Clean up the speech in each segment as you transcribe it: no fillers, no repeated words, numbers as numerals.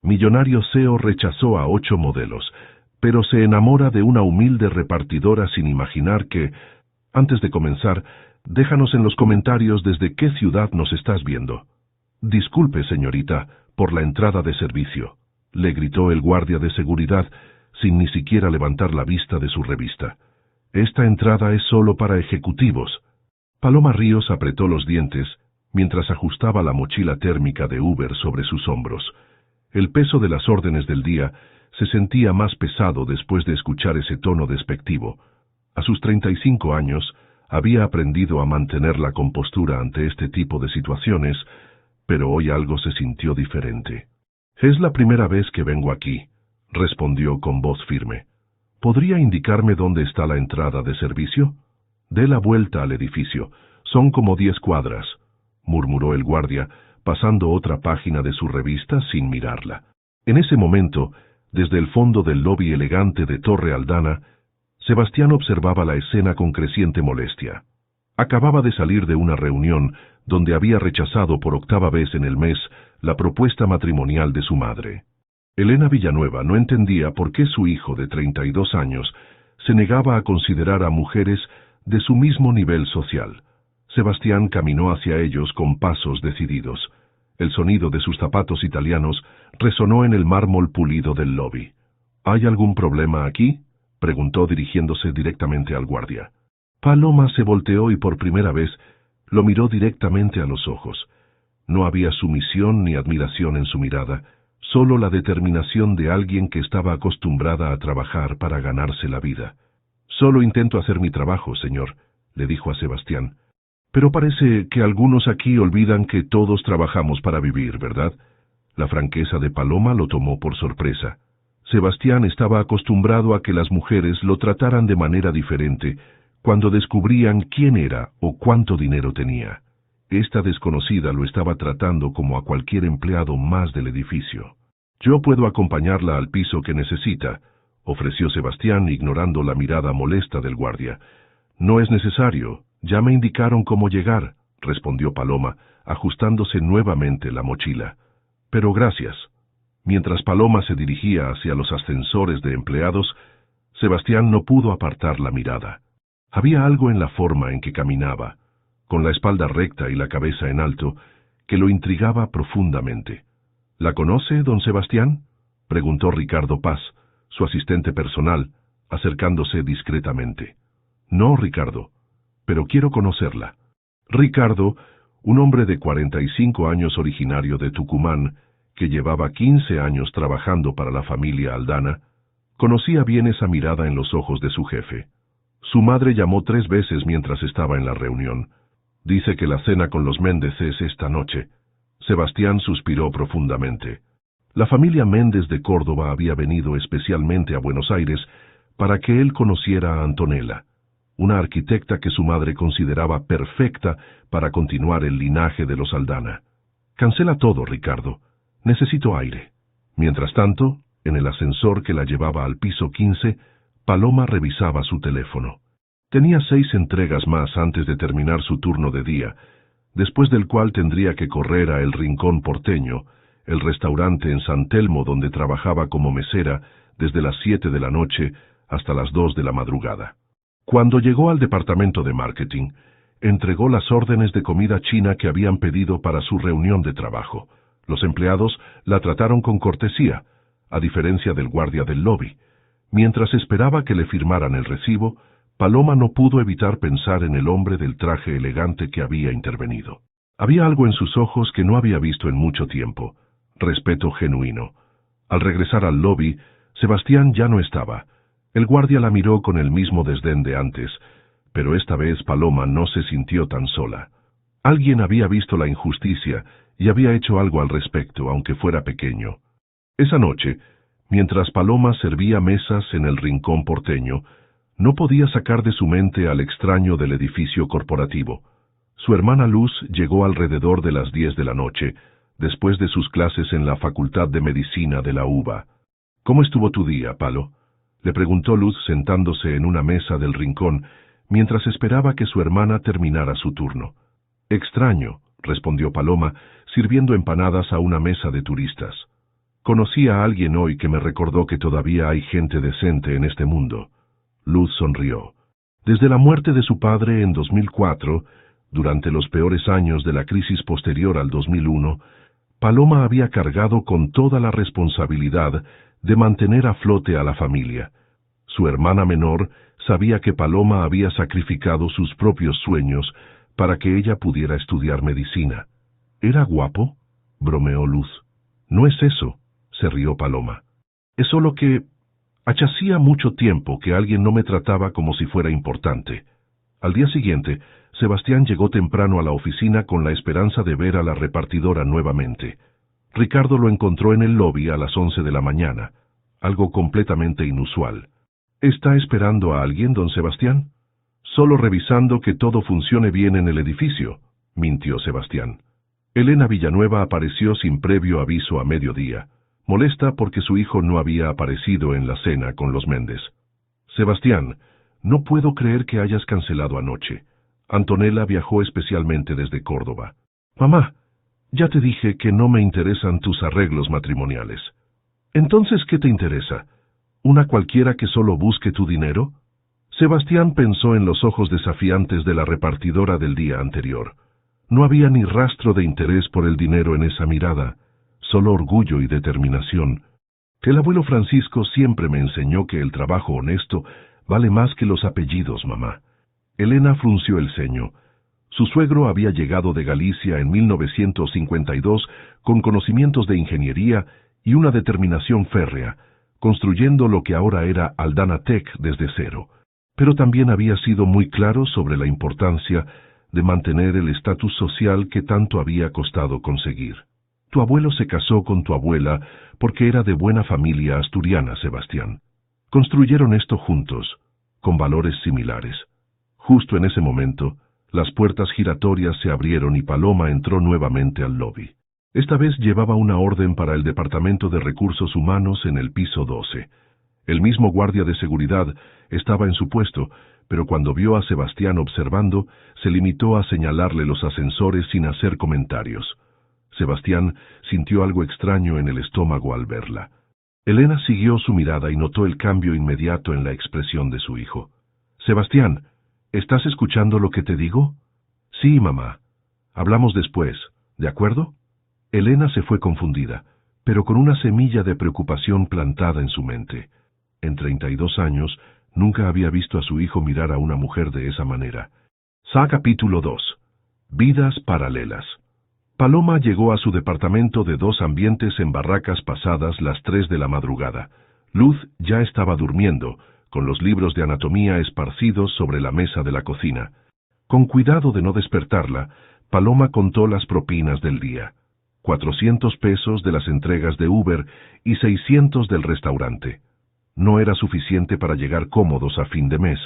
millonario CEO rechazó a 8 modelos, pero se enamora de una humilde repartidora sin imaginar que... Antes de comenzar, déjanos en los comentarios desde qué ciudad nos estás viendo. Disculpe, señorita, por la entrada de servicio, le gritó el guardia de seguridad, sin ni siquiera levantar la vista de su revista. Esta entrada es solo para ejecutivos. Paloma Ríos apretó los dientes mientras ajustaba la mochila térmica de Uber sobre sus hombros. El peso de las órdenes del día se sentía más pesado después de escuchar ese tono despectivo. A sus 35 años, había aprendido a mantener la compostura ante este tipo de situaciones, pero hoy algo se sintió diferente. «Es la primera vez que vengo aquí», respondió con voz firme. «¿Podría indicarme dónde está la entrada de servicio?» «Dé la vuelta al edificio. Son como 10 cuadras», murmuró el guardia, pasando otra página de su revista sin mirarla. En ese momento, desde el fondo del lobby elegante de Torre Aldana, Sebastián observaba la escena con creciente molestia. Acababa de salir de una reunión donde había rechazado por 8ª vez en el mes la propuesta matrimonial de su madre. Elena Villanueva no entendía por qué su hijo de 32 años se negaba a considerar a mujeres de su mismo nivel social. Sebastián caminó hacia ellos con pasos decididos. El sonido de sus zapatos italianos resonó en el mármol pulido del lobby. «¿Hay algún problema aquí?», preguntó dirigiéndose directamente al guardia. Paloma se volteó y por primera vez lo miró directamente a los ojos. No había sumisión ni admiración en su mirada, solo la determinación de alguien que estaba acostumbrada a trabajar para ganarse la vida. «Solo intento hacer mi trabajo, señor», le dijo a Sebastián. «Pero parece que algunos aquí olvidan que todos trabajamos para vivir, ¿verdad?». La franqueza de Paloma lo tomó por sorpresa. Sebastián estaba acostumbrado a que las mujeres lo trataran de manera diferente cuando descubrían quién era o cuánto dinero tenía. Esta desconocida lo estaba tratando como a cualquier empleado más del edificio. «Yo puedo acompañarla al piso que necesita», ofreció Sebastián, ignorando la mirada molesta del guardia. «No es necesario, ya me indicaron cómo llegar», respondió Paloma, ajustándose nuevamente la mochila. «Pero gracias». Mientras Paloma se dirigía hacia los ascensores de empleados, Sebastián no pudo apartar la mirada. Había algo en la forma en que caminaba, con la espalda recta y la cabeza en alto, que lo intrigaba profundamente. «¿La conoce, don Sebastián?», preguntó Ricardo Paz, su asistente personal, acercándose discretamente. «No, Ricardo, pero quiero conocerla». Ricardo, un hombre de 45 años originario de Tucumán, que llevaba 15 años trabajando para la familia Aldana, conocía bien esa mirada en los ojos de su jefe. Su madre llamó 3 veces mientras estaba en la reunión. «Dice que la cena con los Méndez es esta noche». Sebastián suspiró profundamente. La familia Méndez de Córdoba había venido especialmente a Buenos Aires para que él conociera a Antonella, una arquitecta que su madre consideraba perfecta para continuar el linaje de los Aldana. «Cancela todo, Ricardo. Necesito aire». Mientras tanto, en el ascensor que la llevaba al piso 15, Paloma revisaba su teléfono. Tenía 6 entregas más antes de terminar su turno de día, después del cual tendría que correr a El Rincón Porteño, el restaurante en San Telmo donde trabajaba como mesera desde las 7 de la noche hasta las 2 de la madrugada. Cuando llegó al departamento de marketing, entregó las órdenes de comida china que habían pedido para su reunión de trabajo. Los empleados la trataron con cortesía, a diferencia del guardia del lobby. Mientras esperaba que le firmaran el recibo, Paloma no pudo evitar pensar en el hombre del traje elegante que había intervenido. Había algo en sus ojos que no había visto en mucho tiempo: respeto genuino. Al regresar al lobby, Sebastián ya no estaba. El guardia la miró con el mismo desdén de antes, pero esta vez Paloma no se sintió tan sola. Alguien había visto la injusticia y había hecho algo al respecto, aunque fuera pequeño. Esa noche, mientras Paloma servía mesas en El Rincón Porteño, no podía sacar de su mente al extraño del edificio corporativo. Su hermana Luz llegó alrededor de las 10 de la noche, después de sus clases en la Facultad de Medicina de la UBA. «¿Cómo estuvo tu día, Palo?», le preguntó Luz sentándose en una mesa del rincón, mientras esperaba que su hermana terminara su turno. «Extraño», respondió Paloma, sirviendo empanadas a una mesa de turistas. Conocí a alguien hoy que me recordó que todavía hay gente decente en este mundo. Luz sonrió. Desde la muerte de su padre en 2004, durante los peores años de la crisis posterior al 2001, Paloma había cargado con toda la responsabilidad de mantener a flote a la familia. Su hermana menor sabía que Paloma había sacrificado sus propios sueños para que ella pudiera estudiar medicina. ¿Era guapo?, bromeó Luz. No es eso, se rió Paloma. Es solo que hacía mucho tiempo que alguien no me trataba como si fuera importante. Al día siguiente, Sebastián llegó temprano a la oficina con la esperanza de ver a la repartidora nuevamente. Ricardo lo encontró en el lobby a las 11 de la mañana, algo completamente inusual. ¿Está esperando a alguien, don Sebastián? Solo revisando que todo funcione bien en el edificio, mintió Sebastián. Elena Villanueva apareció sin previo aviso a mediodía, molesta porque su hijo no había aparecido en la cena con los Méndez. Sebastián, no puedo creer que hayas cancelado anoche. Antonella viajó especialmente desde Córdoba. Mamá, ya te dije que no me interesan tus arreglos matrimoniales. Entonces, ¿qué te interesa? ¿Una cualquiera que solo busque tu dinero? Sebastián pensó en los ojos desafiantes de la repartidora del día anterior. No había ni rastro de interés por el dinero en esa mirada, solo orgullo y determinación. El abuelo Francisco siempre me enseñó que el trabajo honesto vale más que los apellidos, mamá. Elena frunció el ceño. Su suegro había llegado de Galicia en 1952 con conocimientos de ingeniería y una determinación férrea, construyendo lo que ahora era Aldana Tech desde cero. Pero también había sido muy claro sobre la importancia de mantener el estatus social que tanto había costado conseguir. Tu abuelo se casó con tu abuela porque era de buena familia asturiana, Sebastián. Construyeron esto juntos, con valores similares. Justo en ese momento, las puertas giratorias se abrieron y Paloma entró nuevamente al lobby. Esta vez llevaba una orden para el Departamento de Recursos Humanos en el piso 12. El mismo guardia de seguridad estaba en su puesto, pero cuando vio a Sebastián observando, se limitó a señalarle los ascensores sin hacer comentarios. Sebastián sintió algo extraño en el estómago al verla. Elena siguió su mirada y notó el cambio inmediato en la expresión de su hijo. Sebastián, ¿estás escuchando lo que te digo? Sí, mamá. Hablamos después, ¿de acuerdo? Elena se fue confundida, pero con una semilla de preocupación plantada en su mente. En 32 años, nunca había visto a su hijo mirar a una mujer de esa manera. Capítulo 2. Vidas paralelas. Paloma llegó a su departamento de 2 ambientes en barracas pasadas las 3 de la madrugada. Luz ya estaba durmiendo, con los libros de anatomía esparcidos sobre la mesa de la cocina. Con cuidado de no despertarla, Paloma contó las propinas del día. 400 pesos de las entregas de Uber y 600 del restaurante. No era suficiente para llegar cómodos a fin de mes,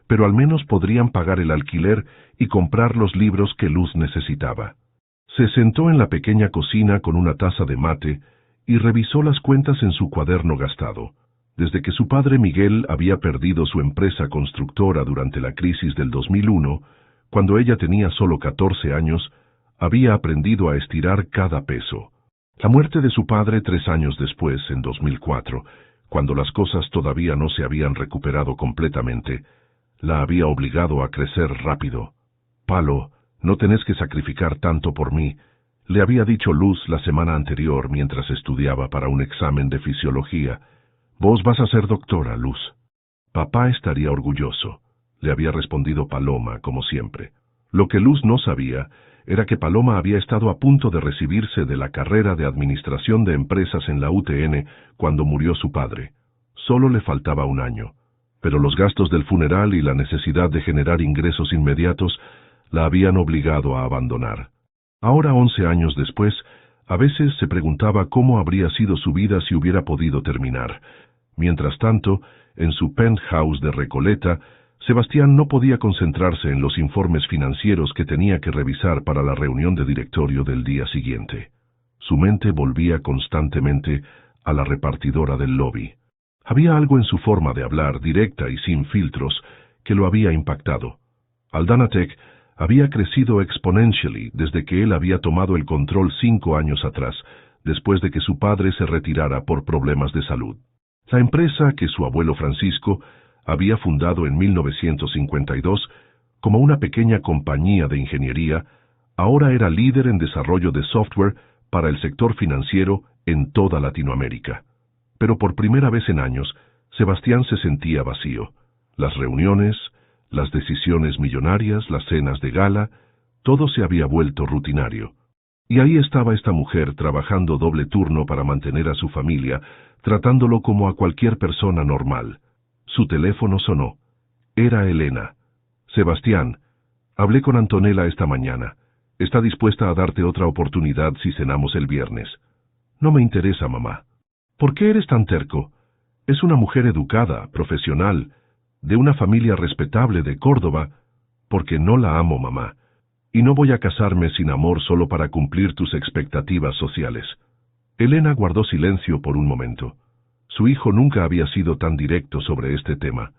pero al menos podrían pagar el alquiler y comprar los libros que Luz necesitaba. Se sentó en la pequeña cocina con una taza de mate y revisó las cuentas en su cuaderno gastado. Desde que su padre Miguel había perdido su empresa constructora durante la crisis del 2001, cuando ella tenía solo 14 años, había aprendido a estirar cada peso. La muerte de su padre 3 años después, en 2004, cuando las cosas todavía no se habían recuperado completamente, la había obligado a crecer rápido. Palo, no tenés que sacrificar tanto por mí, le había dicho Luz la semana anterior mientras estudiaba para un examen de fisiología. Vos vas a ser doctora, Luz. Papá estaría orgulloso, le había respondido Paloma, como siempre. Lo que Luz no sabía era que Paloma había estado a punto de recibirse de la carrera de Administración de Empresas en la UTN cuando murió su padre. Solo le faltaba 1 año, pero los gastos del funeral y la necesidad de generar ingresos inmediatos la habían obligado a abandonar. Ahora, 11 años después, a veces se preguntaba cómo habría sido su vida si hubiera podido terminar. Mientras tanto, en su penthouse de Recoleta, Sebastián no podía concentrarse en los informes financieros que tenía que revisar para la reunión de directorio del día siguiente. Su mente volvía constantemente a la repartidora del lobby. Había algo en su forma de hablar, directa y sin filtros, que lo había impactado. Aldana Tech había crecido exponentially desde que él había tomado el control 5 años atrás, después de que su padre se retirara por problemas de salud. La empresa que su abuelo Francisco había fundado en 1952 como una pequeña compañía de ingeniería, ahora era líder en desarrollo de software para el sector financiero en toda Latinoamérica. Pero por primera vez en años, Sebastián se sentía vacío. Las reuniones, las decisiones millonarias, las cenas de gala, todo se había vuelto rutinario. Y ahí estaba esta mujer trabajando doble turno para mantener a su familia, tratándolo como a cualquier persona normal. Su teléfono sonó. Era Elena. Sebastián, hablé con Antonella esta mañana. Está dispuesta a darte otra oportunidad si cenamos el viernes. No me interesa, mamá. ¿Por qué eres tan terco? Es una mujer educada, profesional, de una familia respetable de Córdoba. Porque no la amo, mamá. Y no voy a casarme sin amor solo para cumplir tus expectativas sociales. Elena guardó silencio por un momento. Su hijo nunca había sido tan directo sobre este tema.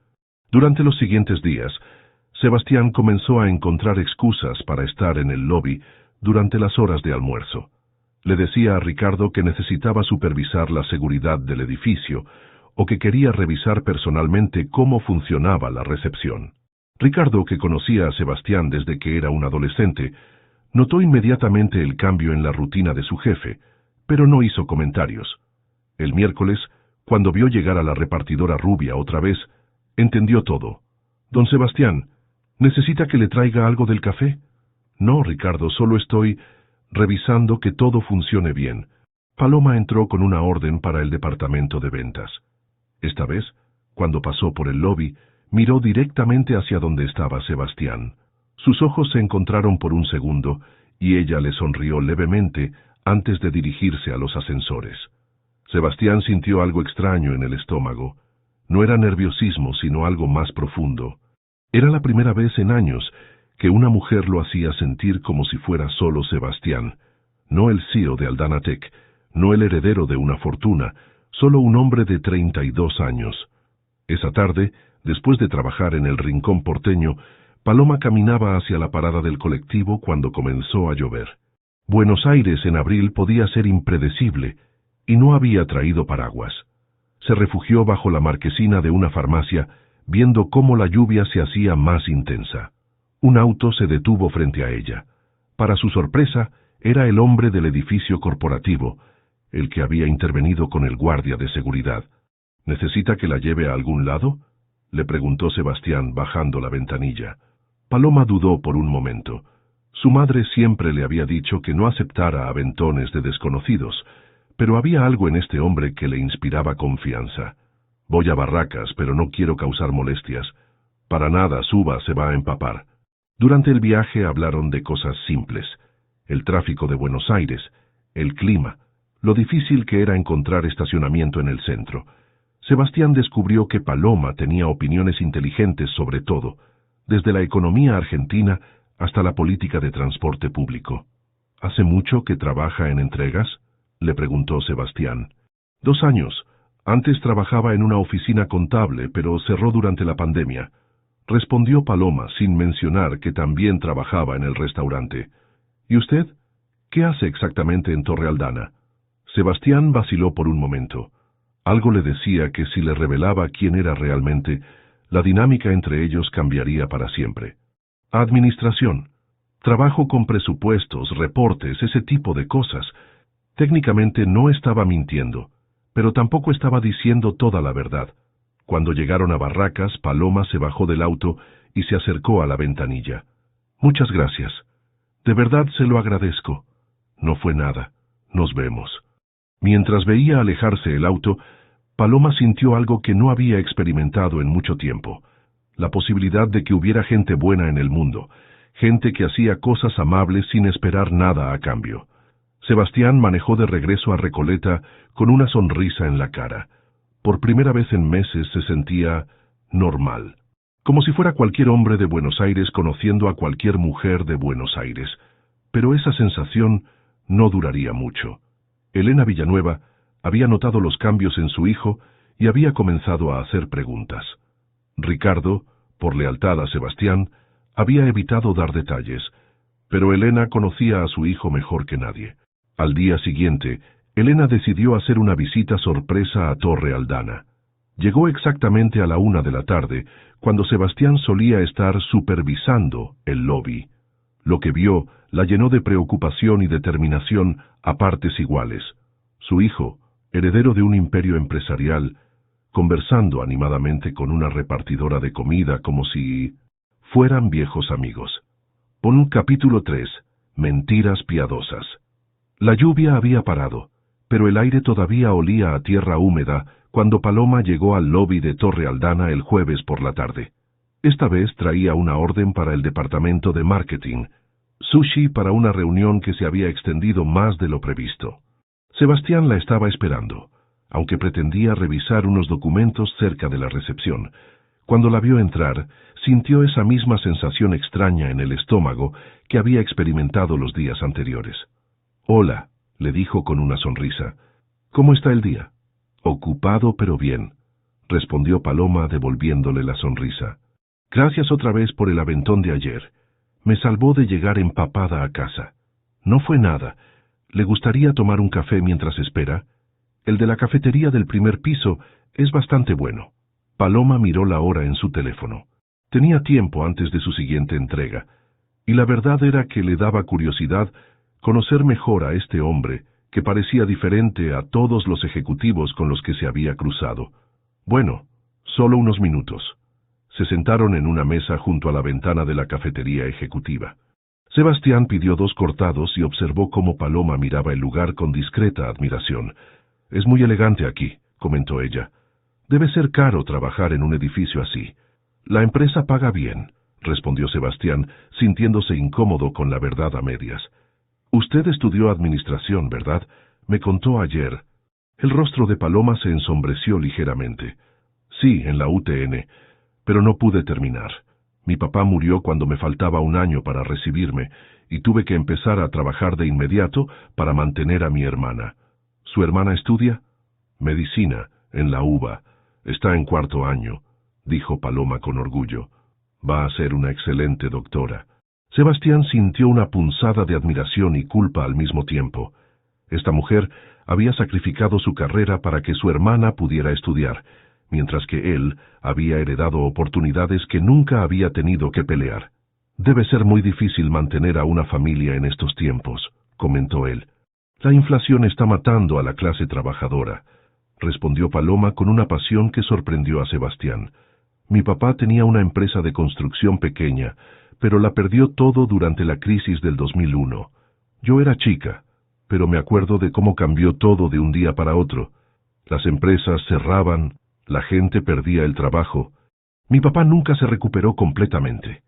Durante los siguientes días, Sebastián comenzó a encontrar excusas para estar en el lobby durante las horas de almuerzo. Le decía a Ricardo que necesitaba supervisar la seguridad del edificio o que quería revisar personalmente cómo funcionaba la recepción. Ricardo, que conocía a Sebastián desde que era un adolescente, notó inmediatamente el cambio en la rutina de su jefe, pero no hizo comentarios. El miércoles, cuando vio llegar a la repartidora rubia otra vez, entendió todo. «Don Sebastián, ¿necesita que le traiga algo del café?» «No, Ricardo, solo estoy revisando que todo funcione bien». Paloma entró con una orden para el departamento de ventas. Esta vez, cuando pasó por el lobby, miró directamente hacia donde estaba Sebastián. Sus ojos se encontraron por un segundo y ella le sonrió levemente antes de dirigirse a los ascensores. Sebastián sintió algo extraño en el estómago. No era nerviosismo, sino algo más profundo. Era la primera vez en años que una mujer lo hacía sentir como si fuera solo Sebastián, no el CEO de Aldana Tech, no el heredero de una fortuna, solo un hombre de 32 años. Esa tarde, después de trabajar en el rincón porteño, Paloma caminaba hacia la parada del colectivo cuando comenzó a llover. Buenos Aires en abril podía ser impredecible, y no había traído paraguas. Se refugió bajo la marquesina de una farmacia, viendo cómo la lluvia se hacía más intensa. Un auto se detuvo frente a ella. Para su sorpresa, era el hombre del edificio corporativo, el que había intervenido con el guardia de seguridad. «¿Necesita que la lleve a algún lado?», le preguntó Sebastián bajando la ventanilla. Paloma dudó por un momento. Su madre siempre le había dicho que no aceptara aventones de desconocidos, pero había algo en este hombre que le inspiraba confianza. «Voy a Barracas, pero no quiero causar molestias. Para nada, suba, se va a empapar». Durante el viaje hablaron de cosas simples: el tráfico de Buenos Aires, el clima, lo difícil que era encontrar estacionamiento en el centro. Sebastián descubrió que Paloma tenía opiniones inteligentes sobre todo, desde la economía argentina hasta la política de transporte público. «¿Hace mucho que trabaja en entregas?», le preguntó Sebastián. 2 años. Antes trabajaba en una oficina contable, pero cerró durante la pandemia», respondió Paloma sin mencionar que también trabajaba en el restaurante. «¿Y usted? ¿Qué hace exactamente en Torre Aldana?». Sebastián vaciló por un momento. Algo le decía que si le revelaba quién era realmente, la dinámica entre ellos cambiaría para siempre. «Administración. Trabajo con presupuestos, reportes, ese tipo de cosas». Técnicamente no estaba mintiendo, pero tampoco estaba diciendo toda la verdad. Cuando llegaron a Barracas, Paloma se bajó del auto y se acercó a la ventanilla. «Muchas gracias. De verdad se lo agradezco». «No fue nada. Nos vemos». Mientras veía alejarse el auto, Paloma sintió algo que no había experimentado en mucho tiempo: la posibilidad de que hubiera gente buena en el mundo, gente que hacía cosas amables sin esperar nada a cambio. Sebastián manejó de regreso a Recoleta con una sonrisa en la cara. Por primera vez en meses se sentía normal, como si fuera cualquier hombre de Buenos Aires conociendo a cualquier mujer de Buenos Aires. Pero esa sensación no duraría mucho. Elena Villanueva había notado los cambios en su hijo y había comenzado a hacer preguntas. Ricardo, por lealtad a Sebastián, había evitado dar detalles, pero Elena conocía a su hijo mejor que nadie. Al día siguiente, Elena decidió hacer una visita sorpresa a Torre Aldana. Llegó exactamente a la 1 de la tarde, cuando Sebastián solía estar supervisando el lobby. Lo que vio la llenó de preocupación y determinación a partes iguales. Su hijo, heredero de un imperio empresarial, conversando animadamente con una repartidora de comida como si fueran viejos amigos. Capítulo 3. Mentiras piadosas. La lluvia había parado, pero el aire todavía olía a tierra húmeda cuando Paloma llegó al lobby de Torre Aldana el jueves por la tarde. Esta vez traía una orden para el departamento de marketing, sushi para una reunión que se había extendido más de lo previsto. Sebastián la estaba esperando, aunque pretendía revisar unos documentos cerca de la recepción. Cuando la vio entrar, sintió esa misma sensación extraña en el estómago que había experimentado los días anteriores. «Hola», le dijo con una sonrisa. «¿Cómo está el día?» «Ocupado pero bien», respondió Paloma devolviéndole la sonrisa. «Gracias otra vez por el aventón de ayer. Me salvó de llegar empapada a casa». «No fue nada. ¿Le gustaría tomar un café mientras espera? El de la cafetería del primer piso es bastante bueno». Paloma miró la hora en su teléfono. Tenía tiempo antes de su siguiente entrega, y la verdad era que le daba curiosidad conocer mejor a este hombre que parecía diferente a todos los ejecutivos con los que se había cruzado. «Bueno, solo unos minutos». Se sentaron en una mesa junto a la ventana de la cafetería ejecutiva. Sebastián pidió 2 cortados y observó cómo Paloma miraba el lugar con discreta admiración. «Es muy elegante aquí», comentó ella. «Debe ser caro trabajar en un edificio así». «La empresa paga bien», respondió Sebastián, sintiéndose incómodo con la verdad a medias. «Usted estudió administración, ¿verdad? Me contó ayer». El rostro de Paloma se ensombreció ligeramente. «Sí, en la UTN, pero no pude terminar. Mi papá murió cuando me faltaba un año para recibirme, y tuve que empezar a trabajar de inmediato para mantener a mi hermana». «¿Su hermana estudia?» «Medicina, en la UBA. Está en 4º año», dijo Paloma con orgullo. «Va a ser una excelente doctora». Sebastián sintió una punzada de admiración y culpa al mismo tiempo. Esta mujer había sacrificado su carrera para que su hermana pudiera estudiar, mientras que él había heredado oportunidades que nunca había tenido que pelear. «Debe ser muy difícil mantener a una familia en estos tiempos», comentó él. «La inflación está matando a la clase trabajadora», respondió Paloma con una pasión que sorprendió a Sebastián. «Mi papá tenía una empresa de construcción pequeña, pero la perdió todo durante la crisis del 2001. Yo era chica, pero me acuerdo de cómo cambió todo de un día para otro. Las empresas cerraban, la gente perdía el trabajo. Mi papá nunca se recuperó completamente».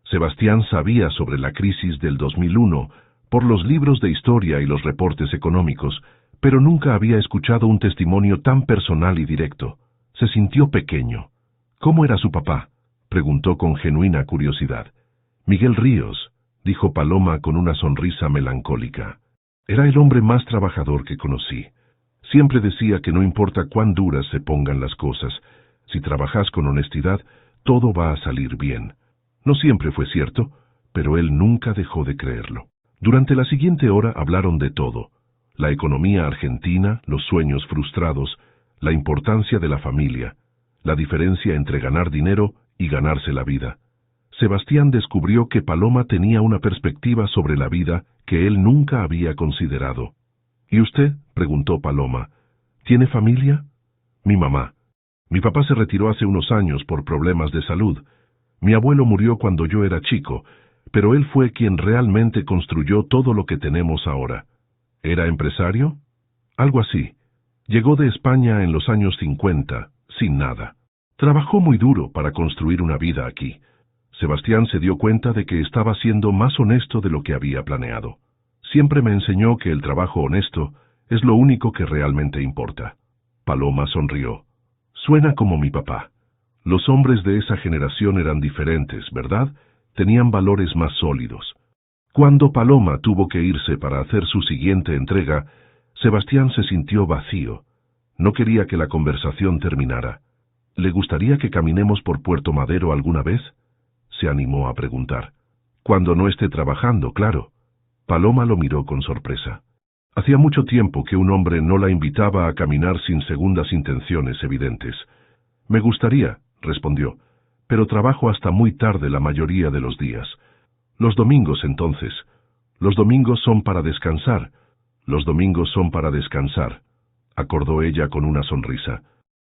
Sebastián sabía sobre la crisis del 2001 por los libros de historia y los reportes económicos, pero nunca había escuchado un testimonio tan personal y directo. Se sintió pequeño. «¿Cómo era su papá?», preguntó con genuina curiosidad. «Miguel Ríos», dijo Paloma con una sonrisa melancólica. «Era el hombre más trabajador que conocí. Siempre decía que no importa cuán duras se pongan las cosas, si trabajas con honestidad, todo va a salir bien». No siempre fue cierto, pero él nunca dejó de creerlo. Durante la siguiente hora hablaron de todo: la economía argentina, los sueños frustrados, la importancia de la familia, la diferencia entre ganar dinero y ganarse la vida. Sebastián descubrió que Paloma tenía una perspectiva sobre la vida que él nunca había considerado. «¿Y usted?», preguntó Paloma. «¿Tiene familia?» «Mi mamá. Mi papá se retiró hace unos años por problemas de salud. Mi abuelo murió cuando yo era chico, pero él fue quien realmente construyó todo lo que tenemos ahora». «¿Era empresario?» «Algo así. Llegó de España en los años 50, sin nada. Trabajó muy duro para construir una vida aquí». Sebastián se dio cuenta de que estaba siendo más honesto de lo que había planeado. «Siempre me enseñó que el trabajo honesto es lo único que realmente importa». Paloma sonrió. «Suena como mi papá. Los hombres de esa generación eran diferentes, ¿verdad? Tenían valores más sólidos». Cuando Paloma tuvo que irse para hacer su siguiente entrega, Sebastián se sintió vacío. No quería que la conversación terminara. «¿Le gustaría que caminemos por Puerto Madero alguna vez?», se animó a preguntar. «Cuando no esté trabajando, claro». Paloma lo miró con sorpresa. Hacía mucho tiempo que un hombre no la invitaba a caminar sin segundas intenciones evidentes. Me gustaría, respondió, pero trabajo hasta muy tarde la mayoría de los días. Los domingos, entonces. Los domingos son para descansar. Los domingos son para descansar, acordó ella con una sonrisa.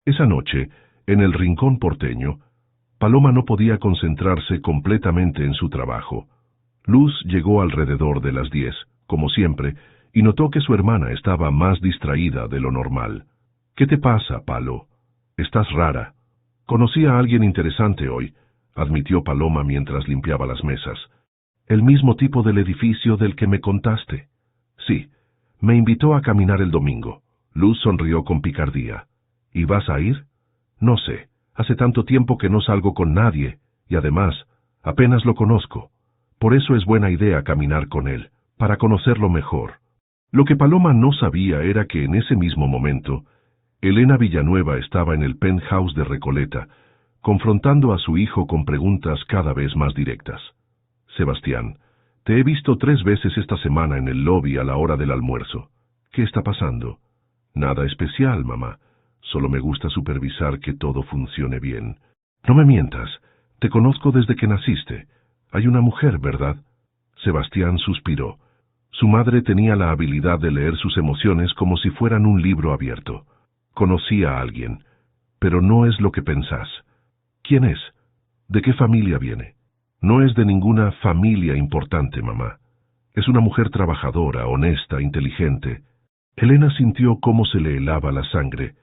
Esa noche, en el rincón porteño, Paloma no podía concentrarse completamente en su trabajo. Luz llegó alrededor de las 10, como siempre, y notó que su hermana estaba más distraída de lo normal. «¿Qué te pasa, Palo? Estás rara». «Conocí a alguien interesante hoy», admitió Paloma mientras limpiaba las mesas. «El mismo tipo del edificio del que me contaste». «Sí, me invitó a caminar el domingo». Luz sonrió con picardía. «¿Y vas a ir?» «No sé. Hace tanto tiempo que no salgo con nadie, y además, apenas lo conozco. Por eso es buena idea caminar con él, para conocerlo mejor». Lo que Paloma no sabía era que en ese mismo momento, Elena Villanueva estaba en el penthouse de Recoleta, confrontando a su hijo con preguntas cada vez más directas. «Sebastián, te he visto 3 veces esta semana en el lobby a la hora del almuerzo. ¿Qué está pasando?» «Nada especial, mamá. Solo me gusta supervisar que todo funcione bien». «No me mientas. Te conozco desde que naciste. Hay una mujer, ¿verdad?» Sebastián suspiró. Su madre tenía la habilidad de leer sus emociones como si fueran un libro abierto. «Conocí a alguien, pero no es lo que pensás». «¿Quién es? ¿De qué familia viene?» «No es de ninguna familia importante, mamá. Es una mujer trabajadora, honesta, inteligente». Elena sintió cómo se le helaba la sangre.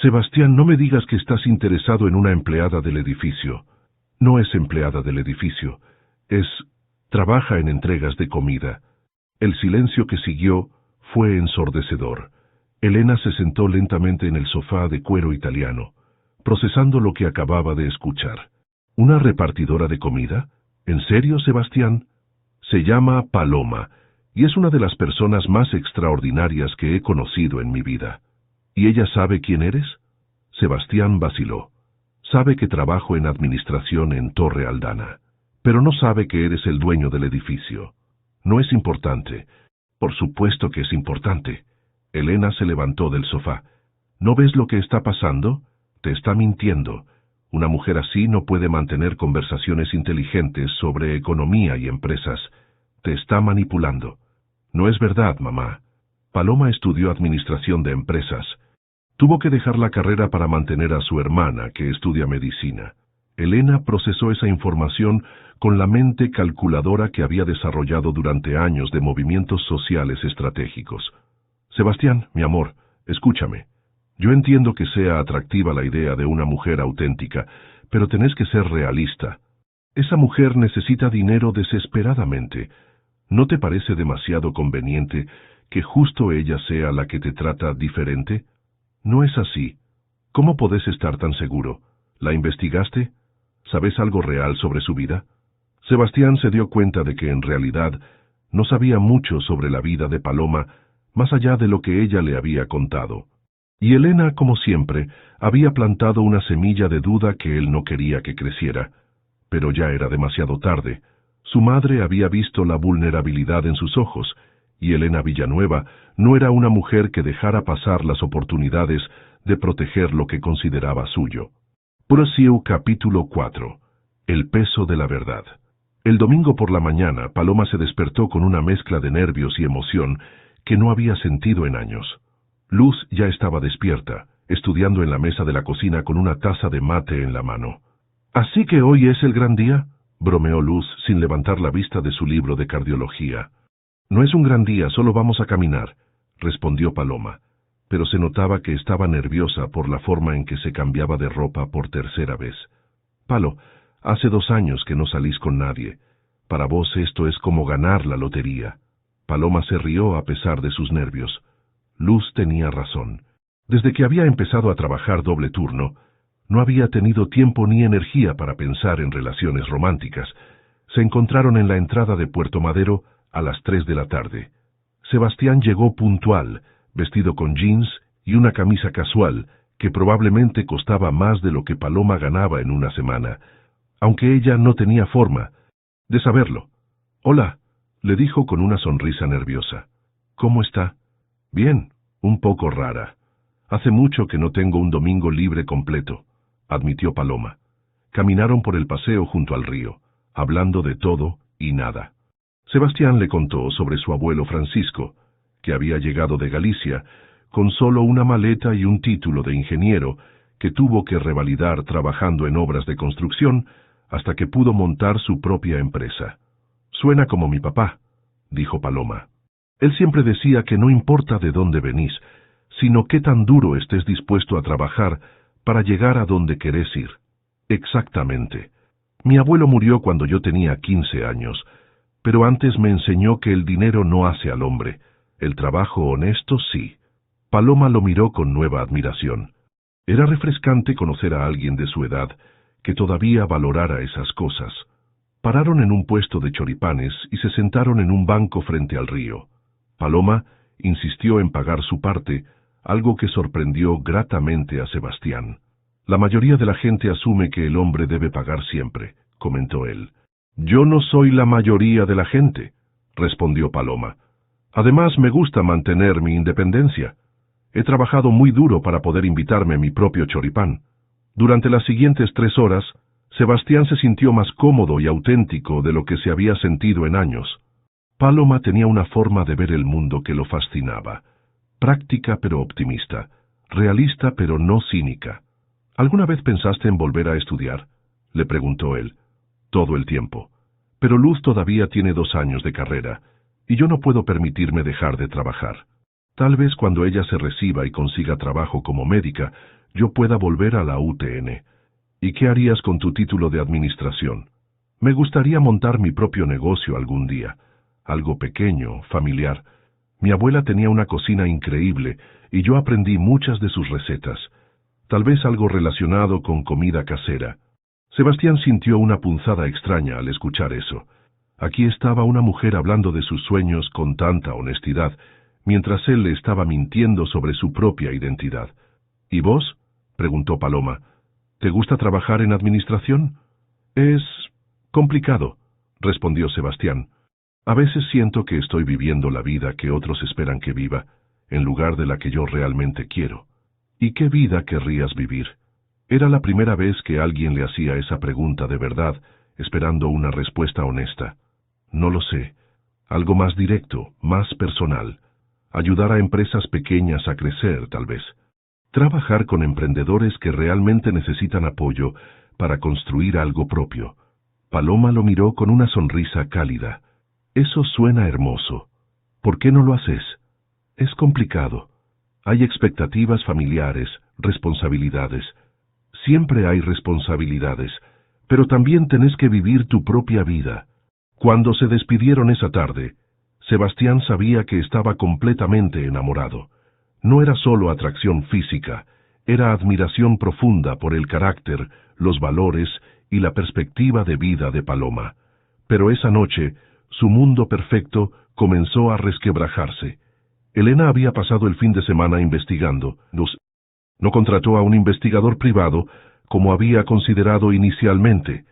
«Sebastián, no me digas que estás interesado en una empleada del edificio». «No es empleada del edificio. Trabaja en entregas de comida». El silencio que siguió fue ensordecedor. Elena se sentó lentamente en el sofá de cuero italiano, procesando lo que acababa de escuchar. ¿Una repartidora de comida? ¿En serio, Sebastián? Se llama Paloma, y es una de las personas más extraordinarias que he conocido en mi vida. ¿Y ella sabe quién eres?» Sebastián vaciló. «Sabe que trabajo en administración en Torre Aldana, pero no sabe que eres el dueño del edificio. No es importante». «Por supuesto que es importante». Elena se levantó del sofá. «¿No ves lo que está pasando? Te está mintiendo. Una mujer así no puede mantener conversaciones inteligentes sobre economía y empresas. Te está manipulando». «No es verdad, mamá. Paloma estudió administración de empresas. Tuvo que dejar la carrera para mantener a su hermana, que estudia medicina». Elena procesó esa información con la mente calculadora que había desarrollado durante años de movimientos sociales estratégicos. «Sebastián, mi amor, escúchame. Yo entiendo que sea atractiva la idea de una mujer auténtica, pero tenés que ser realista. Esa mujer necesita dinero desesperadamente. ¿No te parece demasiado conveniente que justo ella sea la que te trata diferente? No es así. ¿Cómo podés estar tan seguro? ¿La investigaste? ¿Sabes algo real sobre su vida?» Sebastián se dio cuenta de que en realidad no sabía mucho sobre la vida de Paloma, más allá de lo que ella le había contado. Y Elena, como siempre, había plantado una semilla de duda que él no quería que creciera. Pero ya era demasiado tarde. Su madre había visto la vulnerabilidad en sus ojos, y Elena Villanueva no era una mujer que dejara pasar las oportunidades de proteger lo que consideraba suyo. Prosiu capítulo 4. El peso de la verdad. El domingo por la mañana, Paloma se despertó con una mezcla de nervios y emoción que no había sentido en años. Luz ya estaba despierta, estudiando en la mesa de la cocina con una taza de mate en la mano. «¿Así que hoy es el gran día?», bromeó Luz sin levantar la vista de su libro de cardiología. «No es un gran día, solo vamos a caminar», respondió Paloma, pero se notaba que estaba nerviosa por la forma en que se cambiaba de ropa por tercera vez. «Palo, hace 2 años que no salís con nadie. Para vos esto es como ganar la lotería». Paloma se rió a pesar de sus nervios. Luz tenía razón. Desde que había empezado a trabajar doble turno, no había tenido tiempo ni energía para pensar en relaciones románticas. Se encontraron en la entrada de Puerto Madero a las 3 de la tarde. Sebastián llegó puntual, vestido con jeans y una camisa casual, que probablemente costaba más de lo que Paloma ganaba en una semana, aunque ella no tenía forma de saberlo. «Hola», le dijo con una sonrisa nerviosa. «¿Cómo está?» Bien, un poco rara. Hace mucho que no tengo un domingo libre completo, admitió Paloma. Caminaron por el paseo junto al río, hablando de todo y nada. Sebastián le contó sobre su abuelo Francisco, que había llegado de Galicia, con solo una maleta y un título de ingeniero, que tuvo que revalidar trabajando en obras de construcción hasta que pudo montar su propia empresa. Suena como mi papá, dijo Paloma. Él siempre decía que no importa de dónde venís, sino qué tan duro estés dispuesto a trabajar para llegar a donde querés ir. Exactamente. Mi abuelo murió cuando yo tenía 15 años, pero antes me enseñó que el dinero no hace al hombre, el trabajo honesto sí. Paloma lo miró con nueva admiración. Era refrescante conocer a alguien de su edad que todavía valorara esas cosas. Pararon en un puesto de choripanes y se sentaron en un banco frente al río. Paloma insistió en pagar su parte, algo que sorprendió gratamente a Sebastián. La mayoría de la gente asume que el hombre debe pagar siempre, comentó él. Yo no soy la mayoría de la gente, respondió Paloma. Además, me gusta mantener mi independencia. He trabajado muy duro para poder invitarme mi propio choripán. Durante las siguientes 3 horas, Sebastián se sintió más cómodo y auténtico de lo que se había sentido en años. Paloma tenía una forma de ver el mundo que lo fascinaba. Práctica pero optimista, realista pero no cínica. ¿Alguna vez pensaste en volver a estudiar?, le preguntó él. Todo el tiempo. Pero Luz todavía tiene 2 años de carrera, y yo no puedo permitirme dejar de trabajar. Tal vez cuando ella se reciba y consiga trabajo como médica, yo pueda volver a la UTN. ¿Y qué harías con tu título de administración? Me gustaría montar mi propio negocio algún día. Algo pequeño, familiar. Mi abuela tenía una cocina increíble y yo aprendí muchas de sus recetas. Tal vez algo relacionado con comida casera. Sebastián sintió una punzada extraña al escuchar eso. Aquí estaba una mujer hablando de sus sueños con tanta honestidad, mientras él le estaba mintiendo sobre su propia identidad. ¿Y vos?, preguntó Paloma. ¿Te gusta trabajar en administración? Es complicado, respondió Sebastián. A veces siento que estoy viviendo la vida que otros esperan que viva, en lugar de la que yo realmente quiero. ¿Y qué vida querrías vivir? Era la primera vez que alguien le hacía esa pregunta de verdad, esperando una respuesta honesta. No lo sé. Algo más directo, más personal. Ayudar a empresas pequeñas a crecer, tal vez. Trabajar con emprendedores que realmente necesitan apoyo para construir algo propio. Paloma lo miró con una sonrisa cálida. Eso suena hermoso. ¿Por qué no lo haces? Es complicado. Hay expectativas familiares, responsabilidades. Siempre hay responsabilidades, pero también tenés que vivir tu propia vida. Cuando se despidieron esa tarde, Sebastián sabía que estaba completamente enamorado. No era solo atracción física, era admiración profunda por el carácter, los valores y la perspectiva de vida de Paloma. Pero esa noche, su mundo perfecto comenzó a resquebrajarse. Elena había pasado el fin de semana investigando. No contrató a un investigador privado, como había considerado inicialmente,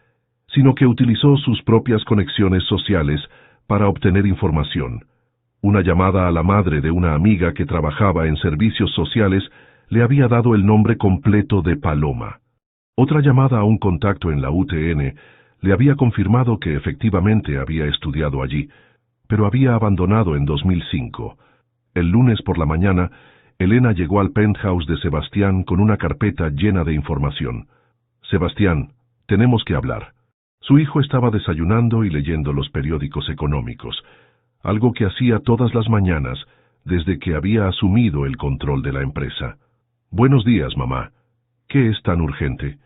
sino que utilizó sus propias conexiones sociales para obtener información. Una llamada a la madre de una amiga que trabajaba en servicios sociales le había dado el nombre completo de Paloma. Otra llamada a un contacto en la UTN le había confirmado que efectivamente había estudiado allí, pero había abandonado en 2005. El lunes por la mañana, Elena llegó al penthouse de Sebastián con una carpeta llena de información. Sebastián, tenemos que hablar. Su hijo estaba desayunando y leyendo los periódicos económicos, algo que hacía todas las mañanas desde que había asumido el control de la empresa. Buenos días, mamá. ¿Qué es tan urgente?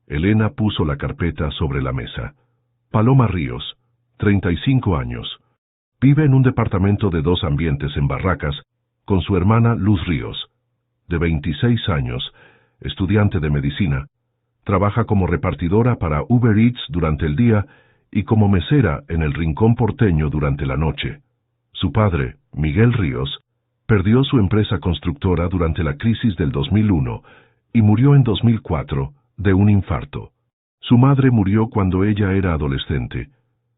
Elena puso la carpeta sobre la mesa. Paloma Ríos, 35 años. Vive en un departamento de 2 ambientes en Barracas con su hermana Luz Ríos, de 26 años, estudiante de medicina. Trabaja como repartidora para Uber Eats durante el día y como mesera en el Rincón Porteño durante la noche. Su padre, Miguel Ríos, perdió su empresa constructora durante la crisis del 2001 y murió en 2004 de un infarto. Su madre murió cuando ella era adolescente.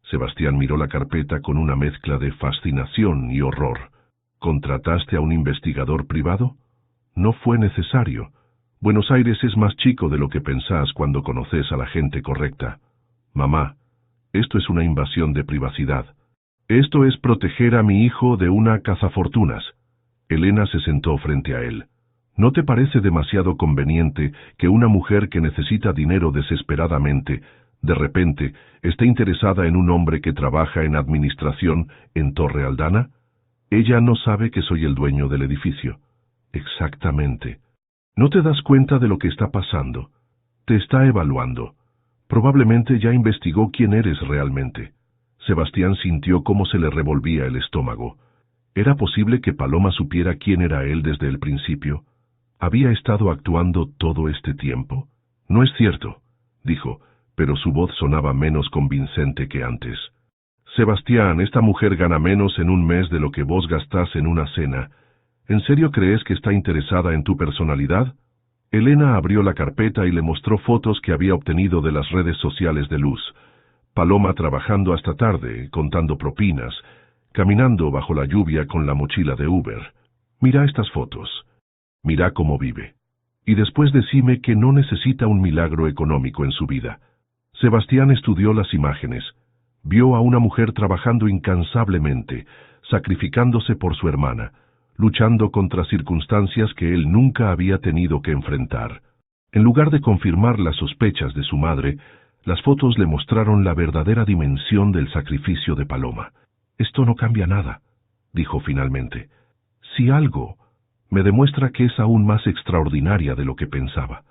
Sebastián miró la carpeta con una mezcla de fascinación y horror. ¿Contrataste a un investigador privado? No fue necesario. Buenos Aires es más chico de lo que pensás cuando conoces a la gente correcta. Mamá, esto es una invasión de privacidad. Esto es proteger a mi hijo de una cazafortunas. Elena se sentó frente a él. ¿No te parece demasiado conveniente que una mujer que necesita dinero desesperadamente, de repente, esté interesada en un hombre que trabaja en administración en Torre Aldana? Ella no sabe que soy el dueño del edificio. Exactamente. ¿No te das cuenta de lo que está pasando? Te está evaluando. Probablemente ya investigó quién eres realmente. Sebastián sintió cómo se le revolvía el estómago. ¿Era posible que Paloma supiera quién era él desde el principio? ¿Había estado actuando todo este tiempo? No es cierto, dijo, pero su voz sonaba menos convincente que antes. Sebastián, esta mujer gana menos en un mes de lo que vos gastás en una cena. ¿En serio crees que está interesada en tu personalidad? Elena abrió la carpeta y le mostró fotos que había obtenido de las redes sociales de Luz. Paloma trabajando hasta tarde, contando propinas, caminando bajo la lluvia con la mochila de Uber. Mira estas fotos. Mira cómo vive. Y después decime que no necesita un milagro económico en su vida. Sebastián estudió las imágenes. Vio a una mujer trabajando incansablemente, sacrificándose por su hermana, luchando contra circunstancias que él nunca había tenido que enfrentar. En lugar de confirmar las sospechas de su madre, las fotos le mostraron la verdadera dimensión del sacrificio de Paloma. Esto no cambia nada, dijo finalmente. Si algo, me demuestra que es aún más extraordinaria de lo que pensaba.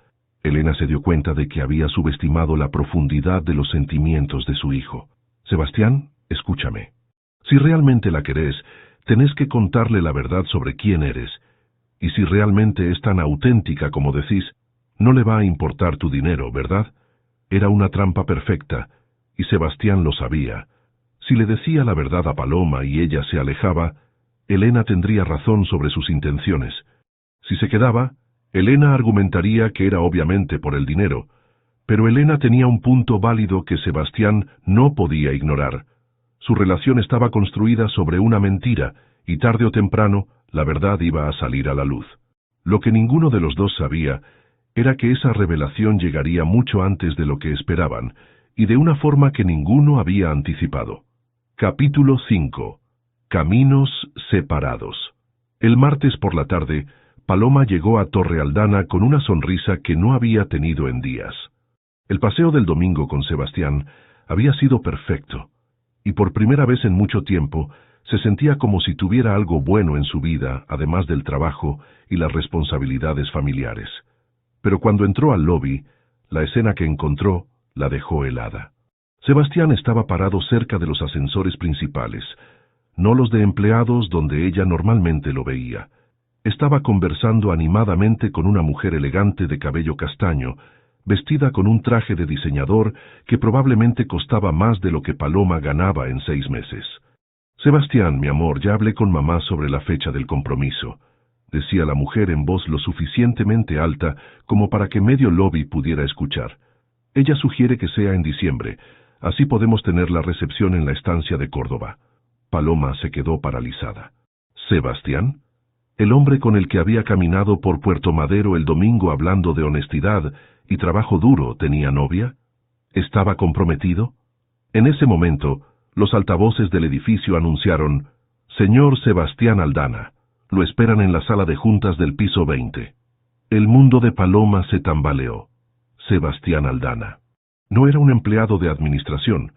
Elena se dio cuenta de que había subestimado la profundidad de los sentimientos de su hijo. Sebastián, escúchame. Si realmente la querés, tenés que contarle la verdad sobre quién eres. Y si realmente es tan auténtica como decís, no le va a importar tu dinero, ¿verdad? Era una trampa perfecta, y Sebastián lo sabía. Si le decía la verdad a Paloma y ella se alejaba, Elena tendría razón sobre sus intenciones. Si se quedaba, Elena argumentaría que era obviamente por el dinero, pero Elena tenía un punto válido que Sebastián no podía ignorar. Su relación estaba construida sobre una mentira, y tarde o temprano la verdad iba a salir a la luz. Lo que ninguno de los dos sabía era que esa revelación llegaría mucho antes de lo que esperaban, y de una forma que ninguno había anticipado. Capítulo 5. Caminos separados. El martes por la tarde, Paloma llegó a Torre Aldana con una sonrisa que no había tenido en días. El paseo del domingo con Sebastián había sido perfecto, y por primera vez en mucho tiempo se sentía como si tuviera algo bueno en su vida, además del trabajo y las responsabilidades familiares. Pero cuando entró al lobby, la escena que encontró la dejó helada. Sebastián estaba parado cerca de los ascensores principales, no los de empleados donde ella normalmente lo veía. Estaba conversando animadamente con una mujer elegante de cabello castaño, vestida con un traje de diseñador que probablemente costaba más de lo que Paloma ganaba en 6 meses. «Sebastián, mi amor, ya hablé con mamá sobre la fecha del compromiso», decía la mujer en voz lo suficientemente alta como para que medio lobby pudiera escuchar. «Ella sugiere que sea en diciembre, así podemos tener la recepción en la estancia de Córdoba». Paloma se quedó paralizada. «¿Sebastián? El hombre con el que había caminado por Puerto Madero el domingo hablando de honestidad y trabajo duro, ¿tenía novia? ¿Estaba comprometido?» En ese momento, los altavoces del edificio anunciaron: «Señor Sebastián Aldana, lo esperan en la sala de juntas del piso 20». El mundo de Paloma se tambaleó. Sebastián Aldana. No era un empleado de administración,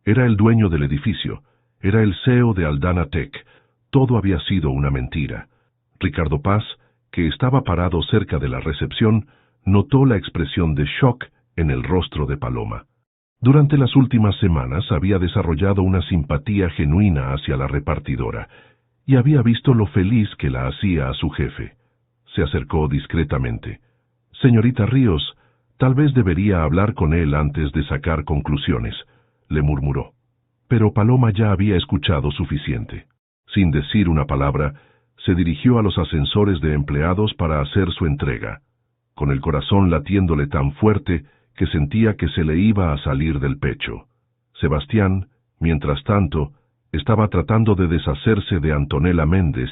era el dueño del edificio, era el CEO de Aldana Tech. Todo había sido una mentira. Ricardo Paz, que estaba parado cerca de la recepción, notó la expresión de shock en el rostro de Paloma. Durante las últimas semanas había desarrollado una simpatía genuina hacia la repartidora, y había visto lo feliz que la hacía a su jefe. Se acercó discretamente. «Señorita Ríos, tal vez debería hablar con él antes de sacar conclusiones», le murmuró. Pero Paloma ya había escuchado suficiente. Sin decir una palabra, se dirigió a los ascensores de empleados para hacer su entrega, con el corazón latiéndole tan fuerte que sentía que se le iba a salir del pecho. Sebastián, mientras tanto, estaba tratando de deshacerse de Antonella Méndez,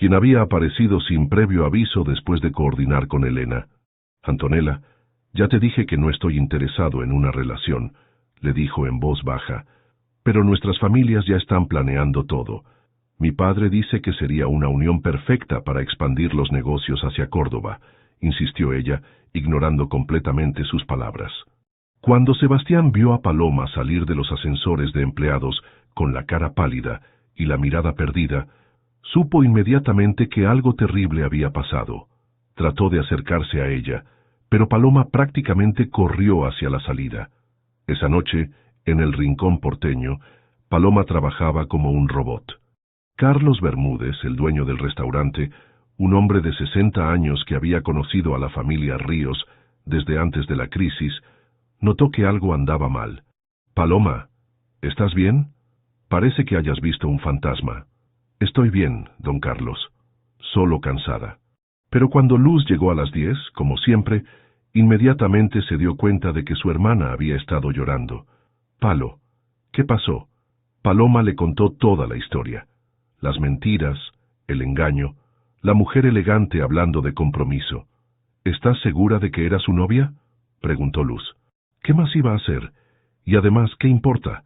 quien había aparecido sin previo aviso después de coordinar con Elena. «Antonella, ya te dije que no estoy interesado en una relación», le dijo en voz baja, «pero nuestras familias ya están planeando todo. Mi padre dice que sería una unión perfecta para expandir los negocios hacia Córdoba», insistió ella, ignorando completamente sus palabras. Cuando Sebastián vio a Paloma salir de los ascensores de empleados con la cara pálida y la mirada perdida, supo inmediatamente que algo terrible había pasado. Trató de acercarse a ella, pero Paloma prácticamente corrió hacia la salida. Esa noche, en el Rincón Porteño, Paloma trabajaba como un robot. Carlos Bermúdez, el dueño del restaurante, un hombre de 60 años que había conocido a la familia Ríos desde antes de la crisis, notó que algo andaba mal. «Paloma, ¿estás bien? Parece que hayas visto un fantasma». «Estoy bien, don Carlos, solo cansada». Pero cuando Luz llegó a las 10, como siempre, inmediatamente se dio cuenta de que su hermana había estado llorando. «Palo, ¿qué pasó?». Paloma le contó toda la historia. Las mentiras, el engaño, la mujer elegante hablando de compromiso. «¿Estás segura de que era su novia?», preguntó Luz. «¿Qué más iba a hacer? Y además, ¿qué importa?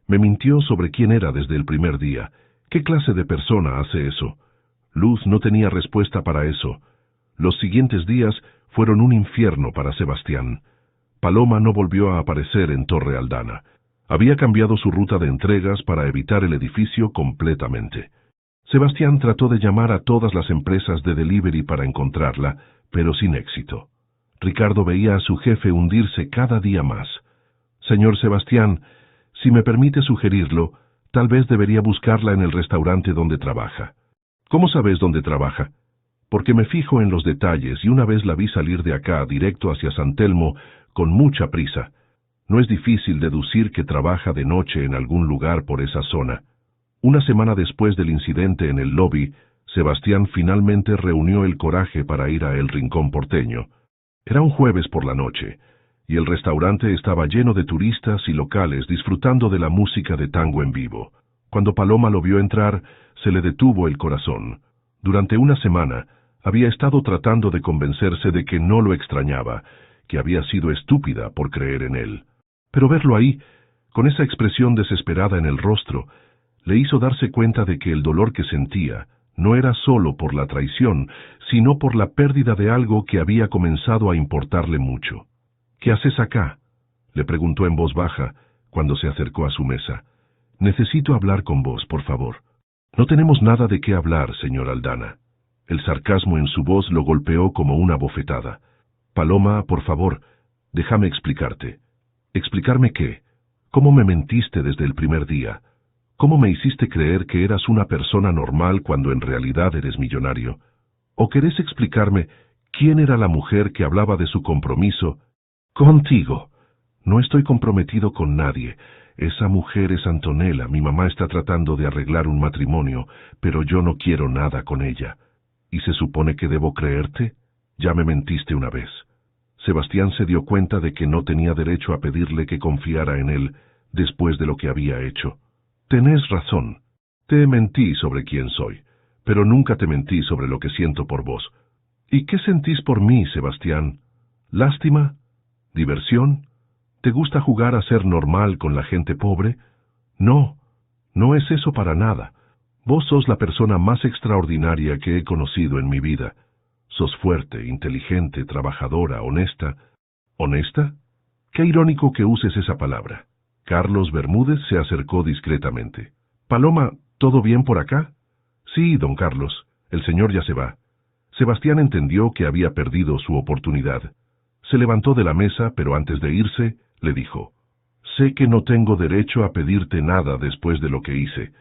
Me mintió sobre quién era desde el primer día. ¿Qué clase de persona hace eso?». Luz no tenía respuesta para eso. Los siguientes días fueron un infierno para Sebastián. Paloma no volvió a aparecer en Torre Aldana. Había cambiado su ruta de entregas para evitar el edificio completamente. Sebastián trató de llamar a todas las empresas de delivery para encontrarla, pero sin éxito. Ricardo veía a su jefe hundirse cada día más. «Señor Sebastián, si me permite sugerirlo, tal vez debería buscarla en el restaurante donde trabaja». «¿Cómo sabes dónde trabaja?». «Porque me fijo en los detalles y una vez la vi salir de acá directo hacia San Telmo con mucha prisa. No es difícil deducir que trabaja de noche en algún lugar por esa zona». Una semana después del incidente en el lobby, Sebastián finalmente reunió el coraje para ir a El Rincón Porteño. Era un jueves por la noche, y el restaurante estaba lleno de turistas y locales disfrutando de la música de tango en vivo. Cuando Paloma lo vio entrar, se le detuvo el corazón. Durante una semana, había estado tratando de convencerse de que no lo extrañaba, que había sido estúpida por creer en él. Pero verlo ahí, con esa expresión desesperada en el rostro, le hizo darse cuenta de que el dolor que sentía no era solo por la traición, sino por la pérdida de algo que había comenzado a importarle mucho. «¿Qué haces acá?», le preguntó en voz baja, cuando se acercó a su mesa. «Necesito hablar con vos, por favor». «No tenemos nada de qué hablar, señor Aldana». El sarcasmo en su voz lo golpeó como una bofetada. «Paloma, por favor, déjame explicarte». «¿Explicarme qué? ¿Cómo me mentiste desde el primer día? ¿Cómo me hiciste creer que eras una persona normal cuando en realidad eres millonario? ¿O querés explicarme quién era la mujer que hablaba de su compromiso contigo?» «No estoy comprometido con nadie. Esa mujer es Antonella. Mi mamá está tratando de arreglar un matrimonio, pero yo no quiero nada con ella». «¿Y se supone que debo creerte? Ya me mentiste una vez». Sebastián se dio cuenta de que no tenía derecho a pedirle que confiara en él después de lo que había hecho. «Tenés razón. Te mentí sobre quién soy, pero nunca te mentí sobre lo que siento por vos». «¿Y qué sentís por mí, Sebastián? ¿Lástima? ¿Diversión? ¿Te gusta jugar a ser normal con la gente pobre? No, no es eso para nada. Vos sos la persona más extraordinaria que he conocido en mi vida. Sos fuerte, inteligente, trabajadora, honesta». «¿Honesta? Qué irónico que uses esa palabra». Carlos Bermúdez se acercó discretamente. «Paloma, ¿todo bien por acá?». «Sí, don Carlos, el señor ya se va». Sebastián entendió que había perdido su oportunidad. Se levantó de la mesa, pero antes de irse, le dijo: «Sé que no tengo derecho a pedirte nada después de lo que hice,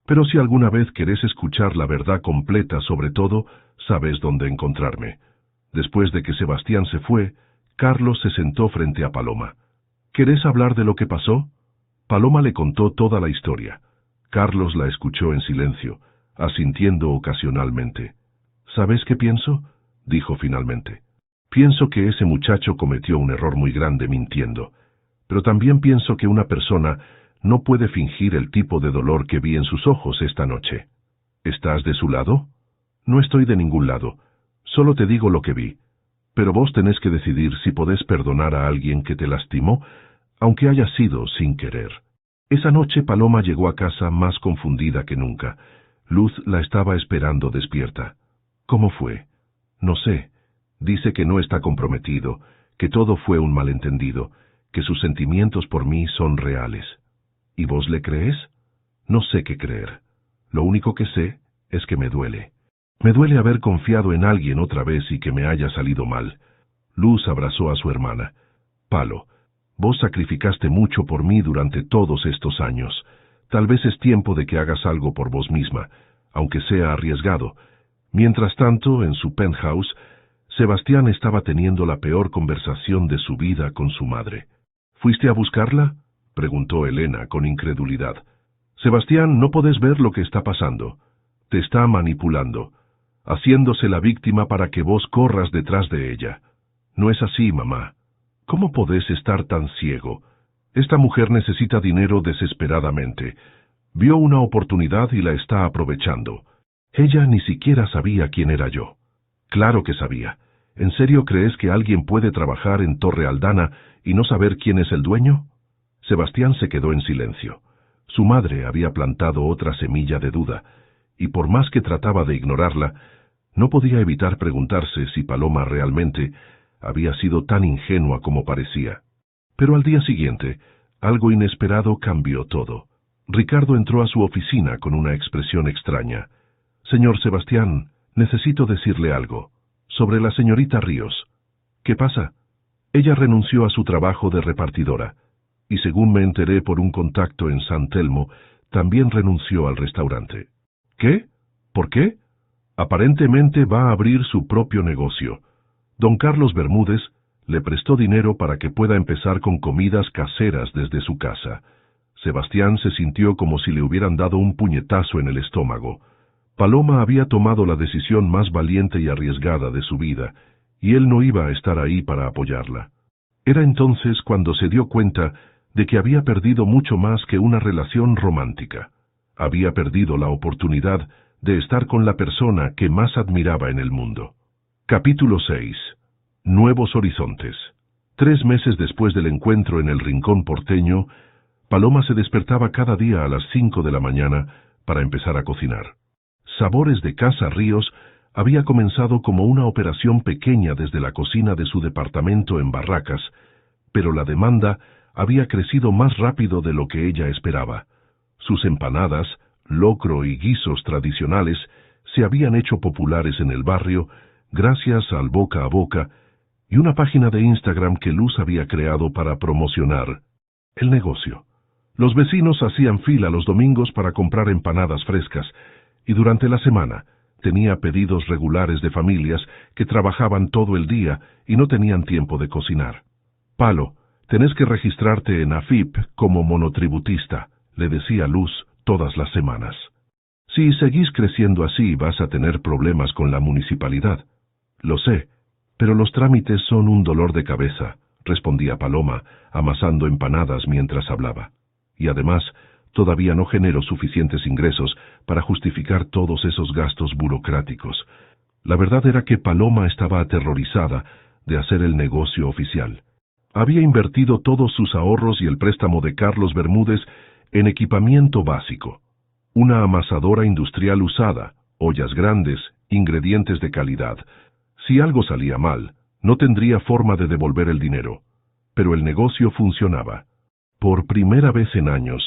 pero si alguna vez querés escuchar la verdad completa sobre todo, sabes dónde encontrarme». Después de que Sebastián se fue, Carlos se sentó frente a Paloma. «¿Querés hablar de lo que pasó?». Paloma le contó toda la historia. Carlos la escuchó en silencio, asintiendo ocasionalmente. «¿Sabes qué pienso?», dijo finalmente. «Pienso que ese muchacho cometió un error muy grande mintiendo, pero también pienso que una persona no puede fingir el tipo de dolor que vi en sus ojos esta noche». «¿Estás de su lado?». No estoy de ningún lado. Solo te digo lo que vi. Pero vos tenés que decidir si podés perdonar a alguien que te lastimó, aunque haya sido sin querer. Esa noche Paloma llegó a casa más confundida que nunca. Luz la estaba esperando despierta. ¿Cómo fue? No sé. Dice que no está comprometido, que todo fue un malentendido, que sus sentimientos por mí son reales. ¿Y vos le crees? No sé qué creer. Lo único que sé es que me duele. Me duele haber confiado en alguien otra vez y que me haya salido mal. Luz abrazó a su hermana. Palo, vos sacrificaste mucho por mí durante todos estos años. Tal vez es tiempo de que hagas algo por vos misma, aunque sea arriesgado. Mientras tanto, en su penthouse, Sebastián estaba teniendo la peor conversación de su vida con su madre. ¿Fuiste a buscarla?, preguntó Elena con incredulidad. Sebastián, no podés ver lo que está pasando. Te está manipulando, haciéndose la víctima para que vos corras detrás de ella. No es así, mamá. ¿Cómo podés estar tan ciego? Esta mujer necesita dinero desesperadamente. Vio una oportunidad y la está aprovechando. Ella ni siquiera sabía quién era yo. Claro que sabía. ¿En serio crees que alguien puede trabajar en Torre Aldana y no saber quién es el dueño? Sebastián se quedó en silencio. Su madre había plantado otra semilla de duda, y por más que trataba de ignorarla, no podía evitar preguntarse si Paloma realmente había sido tan ingenua como parecía. Pero al día siguiente, algo inesperado cambió todo. Ricardo entró a su oficina con una expresión extraña. «Señor Sebastián, necesito decirle algo. Sobre la señorita Ríos». «¿Qué pasa?» «Ella renunció a su trabajo de repartidora, y según me enteré por un contacto en San Telmo, también renunció al restaurante». «¿Qué? ¿Por qué?» «Aparentemente va a abrir su propio negocio. Don Carlos Bermúdez le prestó dinero para que pueda empezar con comidas caseras desde su casa». Sebastián se sintió como si le hubieran dado un puñetazo en el estómago. Paloma había tomado la decisión más valiente y arriesgada de su vida, y él no iba a estar ahí para apoyarla. Era entonces cuando se dio cuenta de que había perdido mucho más que una relación romántica. Había perdido la oportunidad de estar con la persona que más admiraba en el mundo. Capítulo 6. Nuevos horizontes. 3 meses después del encuentro en el Rincón porteño, Paloma se despertaba cada día a las 5 de la mañana para empezar a cocinar. Sabores de Casa Ríos había comenzado como una operación pequeña desde la cocina de su departamento en Barracas, pero la demanda había crecido más rápido de lo que ella esperaba. Sus empanadas, locro y guisos tradicionales se habían hecho populares en el barrio gracias al boca a boca y una página de Instagram que Luz había creado para promocionar el negocio. Los vecinos hacían fila los domingos para comprar empanadas frescas, y durante la semana tenía pedidos regulares de familias que trabajaban todo el día y no tenían tiempo de cocinar. «Palo, tenés que registrarte en AFIP como monotributista», le decía Luz todas las semanas. «Si seguís creciendo así, vas a tener problemas con la municipalidad». «Lo sé, pero los trámites son un dolor de cabeza», respondía Paloma, amasando empanadas mientras hablaba. «Y además, todavía no genero suficientes ingresos para justificar todos esos gastos burocráticos». La verdad era que Paloma estaba aterrorizada de hacer el negocio oficial. Había invertido todos sus ahorros y el préstamo de Carlos Bermúdez en equipamiento básico. Una amasadora industrial usada, ollas grandes, ingredientes de calidad. Si algo salía mal, no tendría forma de devolver el dinero. Pero el negocio funcionaba. Por primera vez en años,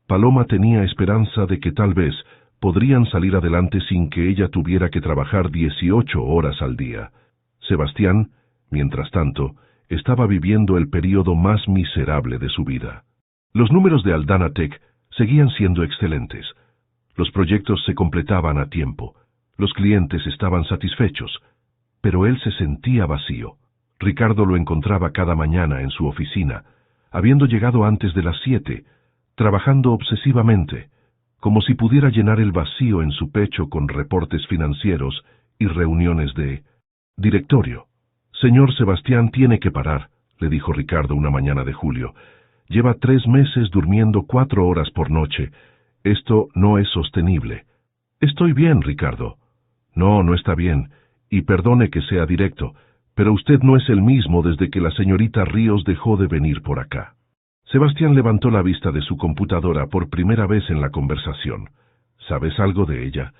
Paloma tenía esperanza de que tal vez podrían salir adelante sin que ella tuviera que trabajar 18 horas al día. Sebastián, mientras tanto, estaba viviendo el período más miserable de su vida. Los números de Aldana Tech seguían siendo excelentes. Los proyectos se completaban a tiempo. Los clientes estaban satisfechos. Pero él se sentía vacío. Ricardo lo encontraba cada mañana en su oficina, habiendo llegado antes de las 7, trabajando obsesivamente, como si pudiera llenar el vacío en su pecho con reportes financieros y reuniones de directorio. «Señor Sebastián, tiene que parar», le dijo Ricardo una mañana de julio. «Lleva 3 meses durmiendo 4 horas por noche. Esto no es sostenible». «Estoy bien, Ricardo». No, no está bien, y perdone que sea directo, pero usted no es el mismo desde que la señorita Ríos dejó de venir por acá. Sebastián levantó la vista de su computadora por primera vez en la conversación. ¿Sabes algo de ella?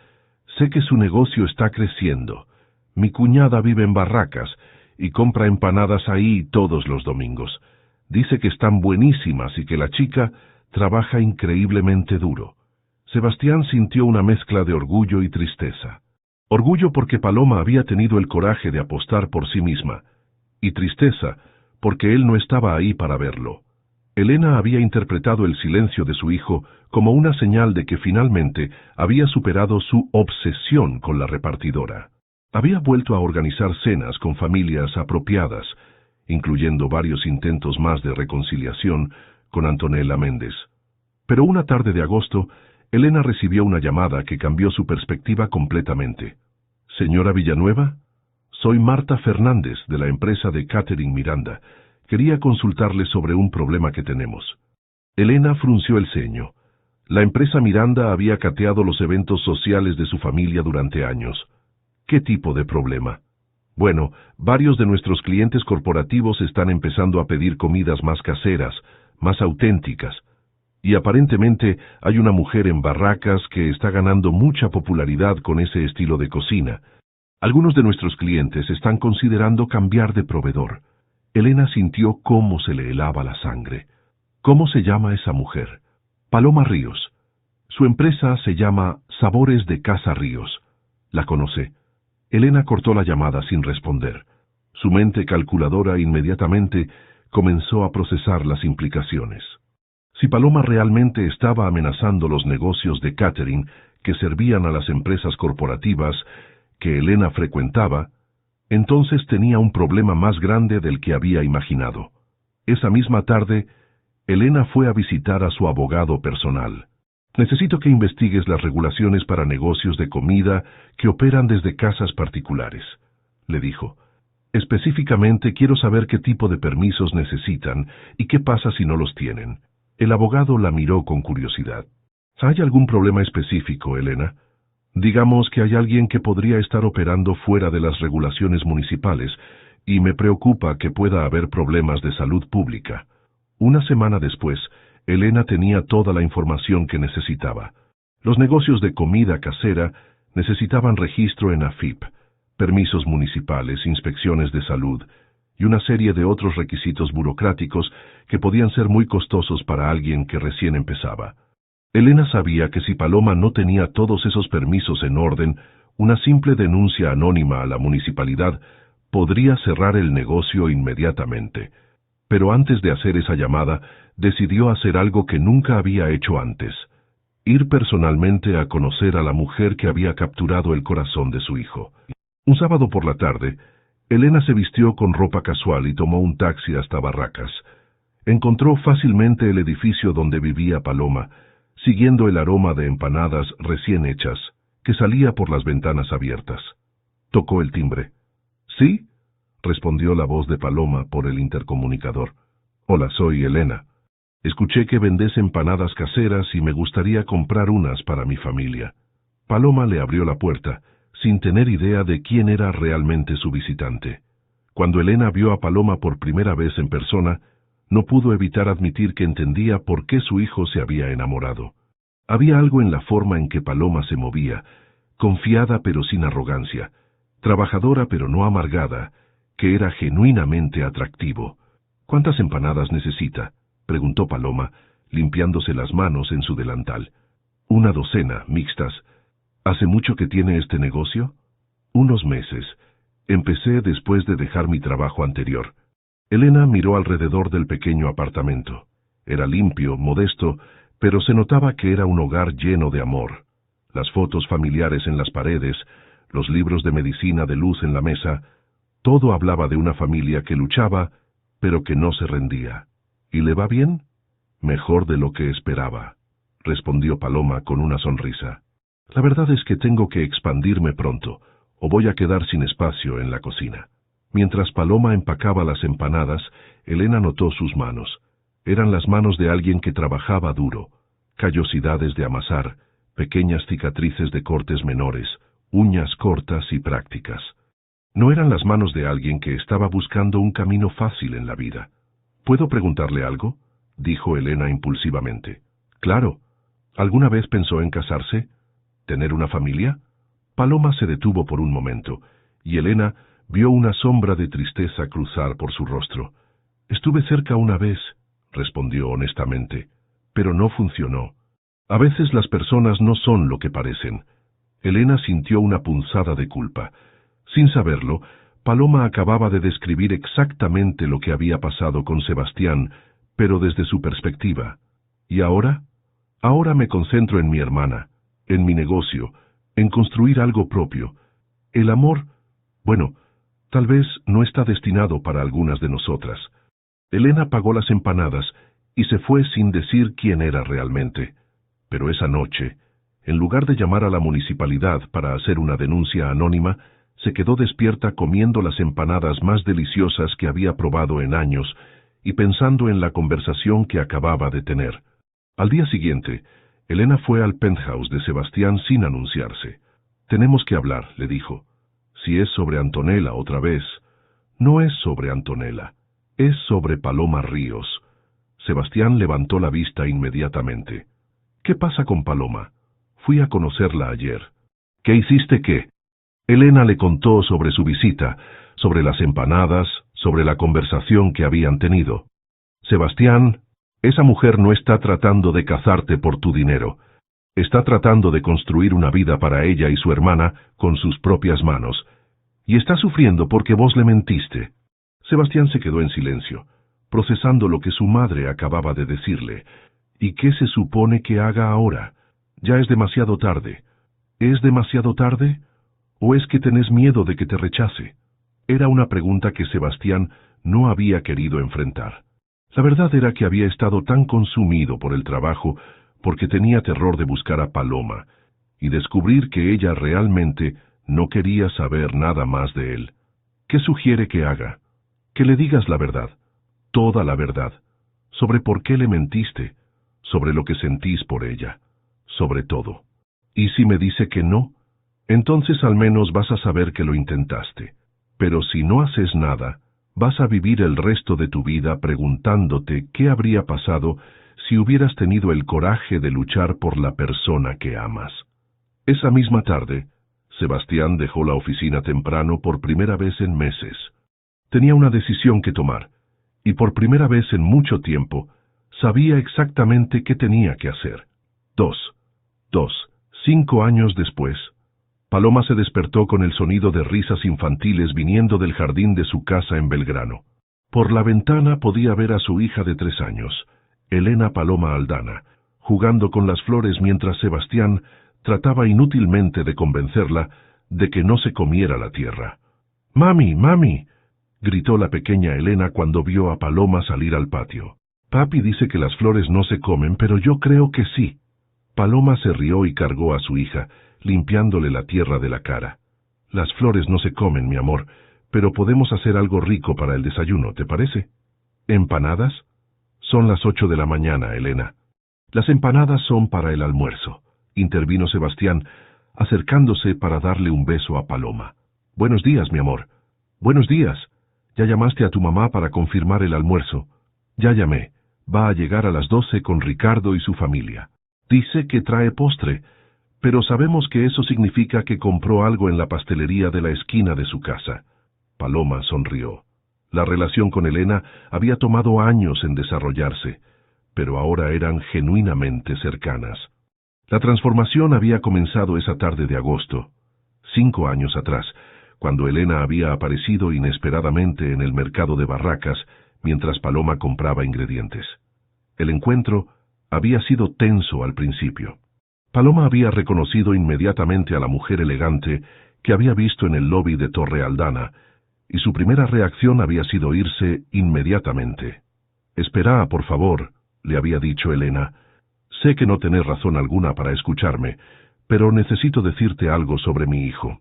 Sé que su negocio está creciendo. Mi cuñada vive en Barracas y compra empanadas ahí todos los domingos. Dice que están buenísimas y que la chica trabaja increíblemente duro. Sebastián sintió una mezcla de orgullo y tristeza. Orgullo porque Paloma había tenido el coraje de apostar por sí misma, y tristeza porque él no estaba ahí para verlo. Elena había interpretado el silencio de su hijo como una señal de que finalmente había superado su obsesión con la repartidora. Había vuelto a organizar cenas con familias apropiadas, incluyendo varios intentos más de reconciliación con Antonella Méndez. Pero una tarde de agosto, Elena recibió una llamada que cambió su perspectiva completamente. «Señora Villanueva, soy Marta Fernández de la empresa de Catering Miranda. Quería consultarle sobre un problema que tenemos». Elena frunció el ceño. La empresa Miranda había cateado los eventos sociales de su familia durante años. ¿Qué tipo de problema? Bueno, varios de nuestros clientes corporativos están empezando a pedir comidas más caseras, más auténticas. Y aparentemente hay una mujer en Barracas que está ganando mucha popularidad con ese estilo de cocina. Algunos de nuestros clientes están considerando cambiar de proveedor. Elena sintió cómo se le helaba la sangre. ¿Cómo se llama esa mujer? Paloma Ríos. Su empresa se llama Sabores de Casa Ríos. ¿La conoce? Elena cortó la llamada sin responder. Su mente calculadora inmediatamente comenzó a procesar las implicaciones. Si Paloma realmente estaba amenazando los negocios de catering que servían a las empresas corporativas que Elena frecuentaba, entonces tenía un problema más grande del que había imaginado. Esa misma tarde, Elena fue a visitar a su abogado personal. «Necesito que investigues las regulaciones para negocios de comida que operan desde casas particulares», le dijo. «Específicamente quiero saber qué tipo de permisos necesitan y qué pasa si no los tienen». El abogado la miró con curiosidad. «¿Hay algún problema específico, Elena? Digamos que hay alguien que podría estar operando fuera de las regulaciones municipales y me preocupa que pueda haber problemas de salud pública». Una semana después, Elena tenía toda la información que necesitaba. Los negocios de comida casera necesitaban registro en AFIP, permisos municipales, inspecciones de salud y una serie de otros requisitos burocráticos que podían ser muy costosos para alguien que recién empezaba. Elena sabía que si Paloma no tenía todos esos permisos en orden, una simple denuncia anónima a la municipalidad podría cerrar el negocio inmediatamente. Pero antes de hacer esa llamada, decidió hacer algo que nunca había hecho antes: ir personalmente a conocer a la mujer que había capturado el corazón de su hijo. Un sábado por la tarde, Elena se vistió con ropa casual y tomó un taxi hasta Barracas. Encontró fácilmente el edificio donde vivía Paloma, siguiendo el aroma de empanadas recién hechas, que salía por las ventanas abiertas. Tocó el timbre. «¿Sí?», respondió la voz de Paloma por el intercomunicador. «Hola, soy Elena. Escuché que vendés empanadas caseras y me gustaría comprar unas para mi familia». Paloma le abrió la puerta, sin tener idea de quién era realmente su visitante. Cuando Elena vio a Paloma por primera vez en persona, no pudo evitar admitir que entendía por qué su hijo se había enamorado. Había algo en la forma en que Paloma se movía, confiada pero sin arrogancia, trabajadora pero no amargada, que era genuinamente atractivo. «¿Cuántas empanadas necesita?», preguntó Paloma, limpiándose las manos en su delantal. «Una docena, mixtas». «¿Hace mucho que tiene este negocio?» «Unos meses. Empecé después de dejar mi trabajo anterior». Elena miró alrededor del pequeño apartamento. Era limpio, modesto, pero se notaba que era un hogar lleno de amor. Las fotos familiares en las paredes, los libros de medicina de luz en la mesa, todo hablaba de una familia que luchaba, pero que no se rendía. «¿Y le va bien?» «Mejor de lo que esperaba», respondió Paloma con una sonrisa. «La verdad es que tengo que expandirme pronto, o voy a quedar sin espacio en la cocina». Mientras Paloma empacaba las empanadas, Elena notó sus manos. Eran las manos de alguien que trabajaba duro. Callosidades de amasar, pequeñas cicatrices de cortes menores, uñas cortas y prácticas. No eran las manos de alguien que estaba buscando un camino fácil en la vida. ¿Puedo preguntarle algo?, dijo Elena impulsivamente. Claro. ¿Alguna vez pensó en casarse? ¿Tener una familia? Paloma se detuvo por un momento, y Elena vio una sombra de tristeza cruzar por su rostro. Estuve cerca una vez, respondió honestamente, pero no funcionó. A veces las personas no son lo que parecen. Elena sintió una punzada de culpa. Sin saberlo, Paloma acababa de describir exactamente lo que había pasado con Sebastián, pero desde su perspectiva. ¿Y ahora? Ahora me concentro en mi hermana, en mi negocio, en construir algo propio. El amor, bueno, tal vez no está destinado para algunas de nosotras. Elena pagó las empanadas y se fue sin decir quién era realmente. Pero esa noche, en lugar de llamar a la municipalidad para hacer una denuncia anónima, se quedó despierta comiendo las empanadas más deliciosas que había probado en años y pensando en la conversación que acababa de tener. Al día siguiente, Elena fue al penthouse de Sebastián sin anunciarse. «Tenemos que hablar», le dijo. «Si es sobre Antonella otra vez». «No es sobre Antonella, es sobre Paloma Ríos». Sebastián levantó la vista inmediatamente. «¿Qué pasa con Paloma? Fui a conocerla ayer». «¿Qué hiciste qué?» Elena le contó sobre su visita, sobre las empanadas, sobre la conversación que habían tenido. «Sebastián, esa mujer no está tratando de cazarte por tu dinero. Está tratando de construir una vida para ella y su hermana con sus propias manos. Y está sufriendo porque vos le mentiste». Sebastián se quedó en silencio, procesando lo que su madre acababa de decirle. ¿Y qué se supone que haga ahora? Ya es demasiado tarde. ¿Es demasiado tarde? ¿O es que tenés miedo de que te rechace? Era una pregunta que Sebastián no había querido enfrentar. La verdad era que había estado tan consumido por el trabajo porque tenía terror de buscar a Paloma y descubrir que ella realmente no quería saber nada más de él. ¿Qué sugiere que haga? Que le digas la verdad, toda la verdad, sobre por qué le mentiste, sobre lo que sentís por ella, sobre todo. ¿Y si me dice que no? Entonces al menos vas a saber que lo intentaste. Pero si no haces nada, vas a vivir el resto de tu vida preguntándote qué habría pasado si hubieras tenido el coraje de luchar por la persona que amas. Esa misma tarde, Sebastián dejó la oficina temprano por primera vez en meses. Tenía una decisión que tomar, y por primera vez en mucho tiempo, sabía exactamente qué tenía que hacer. 5 años después, Paloma se despertó con el sonido de risas infantiles viniendo del jardín de su casa en Belgrano. Por la ventana podía ver a su hija de 3 años, Elena Paloma Aldana, jugando con las flores mientras Sebastián trataba inútilmente de convencerla de que no se comiera la tierra. «¡Mami, mami!», gritó la pequeña Elena cuando vio a Paloma salir al patio. «Papi dice que las flores no se comen, pero yo creo que sí». Paloma se rió y cargó a su hija, limpiándole la tierra de la cara. «Las flores no se comen, mi amor, pero podemos hacer algo rico para el desayuno, ¿te parece?» «¿Empanadas?» «Son las 8 de la mañana, Elena». «Las empanadas son para el almuerzo», intervino Sebastián, acercándose para darle un beso a Paloma. «Buenos días, mi amor». «Buenos días. ¿Ya llamaste a tu mamá para confirmar el almuerzo?» «Ya llamé. Va a llegar a las 12 con Ricardo y su familia. Dice que trae postre, pero sabemos que eso significa que compró algo en la pastelería de la esquina de su casa». Paloma sonrió. La relación con Elena había tomado años en desarrollarse, pero ahora eran genuinamente cercanas. La transformación había comenzado esa tarde de agosto, 5 años atrás, cuando Elena había aparecido inesperadamente en el mercado de Barracas mientras Paloma compraba ingredientes. El encuentro había sido tenso al principio. Paloma había reconocido inmediatamente a la mujer elegante que había visto en el lobby de Torre Aldana, y su primera reacción había sido irse inmediatamente. «Espera, por favor», le había dicho Elena. «Sé que no tenés razón alguna para escucharme, pero necesito decirte algo sobre mi hijo».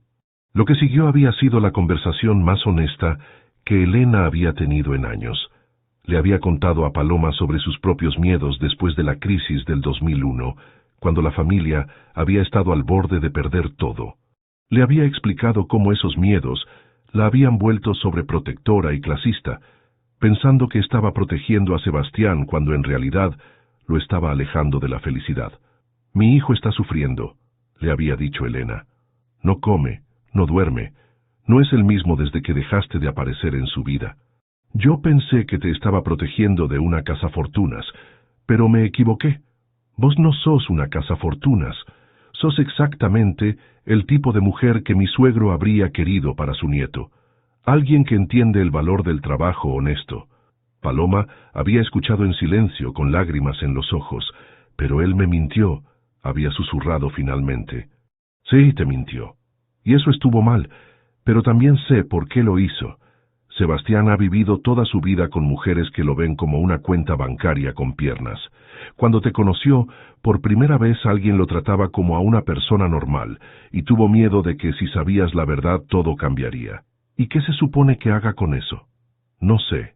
Lo que siguió había sido la conversación más honesta que Elena había tenido en años. Le había contado a Paloma sobre sus propios miedos después de la crisis del 2001, cuando la familia había estado al borde de perder todo. Le había explicado cómo esos miedos la habían vuelto sobreprotectora y clasista, pensando que estaba protegiendo a Sebastián cuando en realidad lo estaba alejando de la felicidad. «Mi hijo está sufriendo», le había dicho Elena. «No come, no duerme, no es el mismo desde que dejaste de aparecer en su vida. Yo pensé que te estaba protegiendo de una cazafortunas, pero me equivoqué. Vos no sos una cazafortunas, sos exactamente el tipo de mujer que mi suegro habría querido para su nieto, alguien que entiende el valor del trabajo honesto». Paloma había escuchado en silencio, con lágrimas en los ojos. «Pero él me mintió», había susurrado finalmente. «Sí, te mintió. Y eso estuvo mal, pero también sé por qué lo hizo. Sebastián ha vivido toda su vida con mujeres que lo ven como una cuenta bancaria con piernas. Cuando te conoció, por primera vez alguien lo trataba como a una persona normal, y tuvo miedo de que si sabías la verdad todo cambiaría. ¿Y qué se supone que haga con eso? No sé.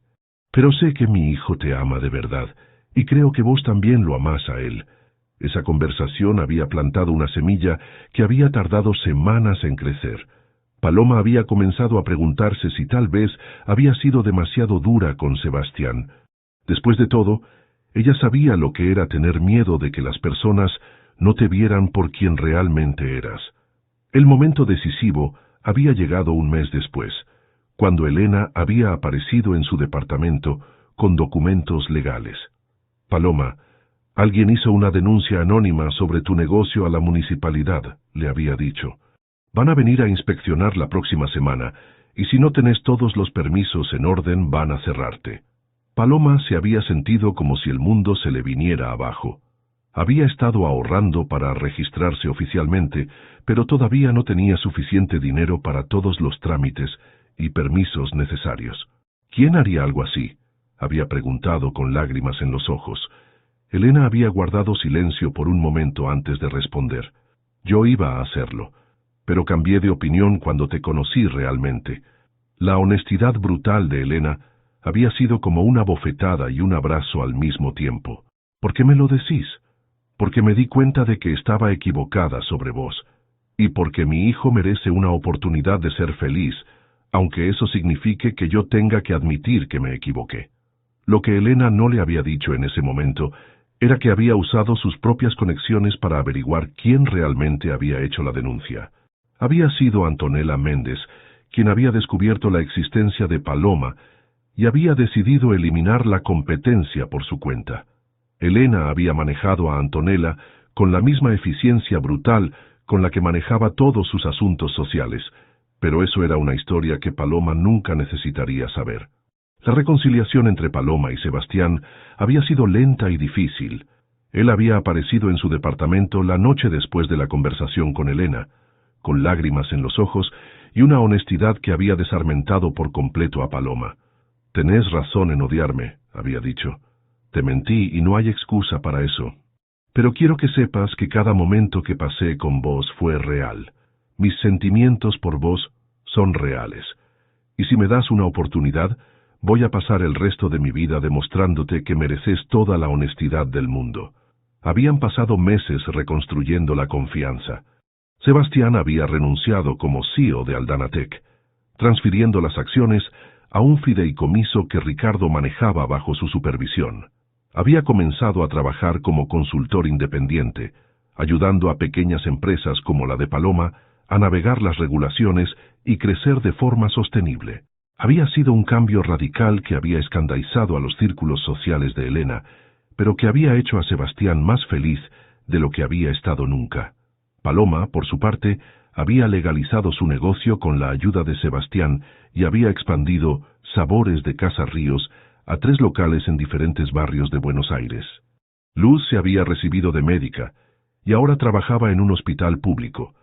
Pero sé que mi hijo te ama de verdad, y creo que vos también lo amás a él». Esa conversación había plantado una semilla que había tardado semanas en crecer. Paloma había comenzado a preguntarse si tal vez había sido demasiado dura con Sebastián. Después de todo, ella sabía lo que era tener miedo de que las personas no te vieran por quien realmente eras. El momento decisivo había llegado un mes después, cuando Elena había aparecido en su departamento con documentos legales. «Paloma, alguien hizo una denuncia anónima sobre tu negocio a la municipalidad», le había dicho. «Van a venir a inspeccionar la próxima semana, y si no tenés todos los permisos en orden, van a cerrarte». Paloma se había sentido como si el mundo se le viniera abajo. Había estado ahorrando para registrarse oficialmente, pero todavía no tenía suficiente dinero para todos los trámites y permisos necesarios. «¿Quién haría algo así?», había preguntado con lágrimas en los ojos. Elena había guardado silencio por un momento antes de responder. «Yo iba a hacerlo, pero cambié de opinión cuando te conocí realmente». La honestidad brutal de Elena había sido como una bofetada y un abrazo al mismo tiempo. «¿Por qué me lo decís?». «Porque me di cuenta de que estaba equivocada sobre vos, y porque mi hijo merece una oportunidad de ser feliz, aunque eso signifique que yo tenga que admitir que me equivoqué». Lo que Elena no le había dicho en ese momento era que había usado sus propias conexiones para averiguar quién realmente había hecho la denuncia. Había sido Antonella Méndez quien había descubierto la existencia de Paloma y había decidido eliminar la competencia por su cuenta. Elena había manejado a Antonella con la misma eficiencia brutal con la que manejaba todos sus asuntos sociales, pero eso era una historia que Paloma nunca necesitaría saber. La reconciliación entre Paloma y Sebastián había sido lenta y difícil. Él había aparecido en su departamento la noche después de la conversación con Elena, con lágrimas en los ojos y una honestidad que había desarmentado por completo a Paloma. «Tenés razón en odiarme», había dicho. «Te mentí y no hay excusa para eso. Pero quiero que sepas que cada momento que pasé con vos fue real. Mis sentimientos por vos son reales. Y si me das una oportunidad, voy a pasar el resto de mi vida demostrándote que mereces toda la honestidad del mundo». Habían pasado meses reconstruyendo la confianza. Sebastián había renunciado como CEO de Aldanatec, transfiriendo las acciones a un fideicomiso que Ricardo manejaba bajo su supervisión. Había comenzado a trabajar como consultor independiente, ayudando a pequeñas empresas como la de Paloma a navegar las regulaciones y crecer de forma sostenible. Había sido un cambio radical que había escandalizado a los círculos sociales de Elena, pero que había hecho a Sebastián más feliz de lo que había estado nunca. Paloma, por su parte, había legalizado su negocio con la ayuda de Sebastián y había expandido Sabores de Casa Ríos a 3 locales en diferentes barrios de Buenos Aires. Luz se había recibido de médica y ahora trabajaba en un hospital público,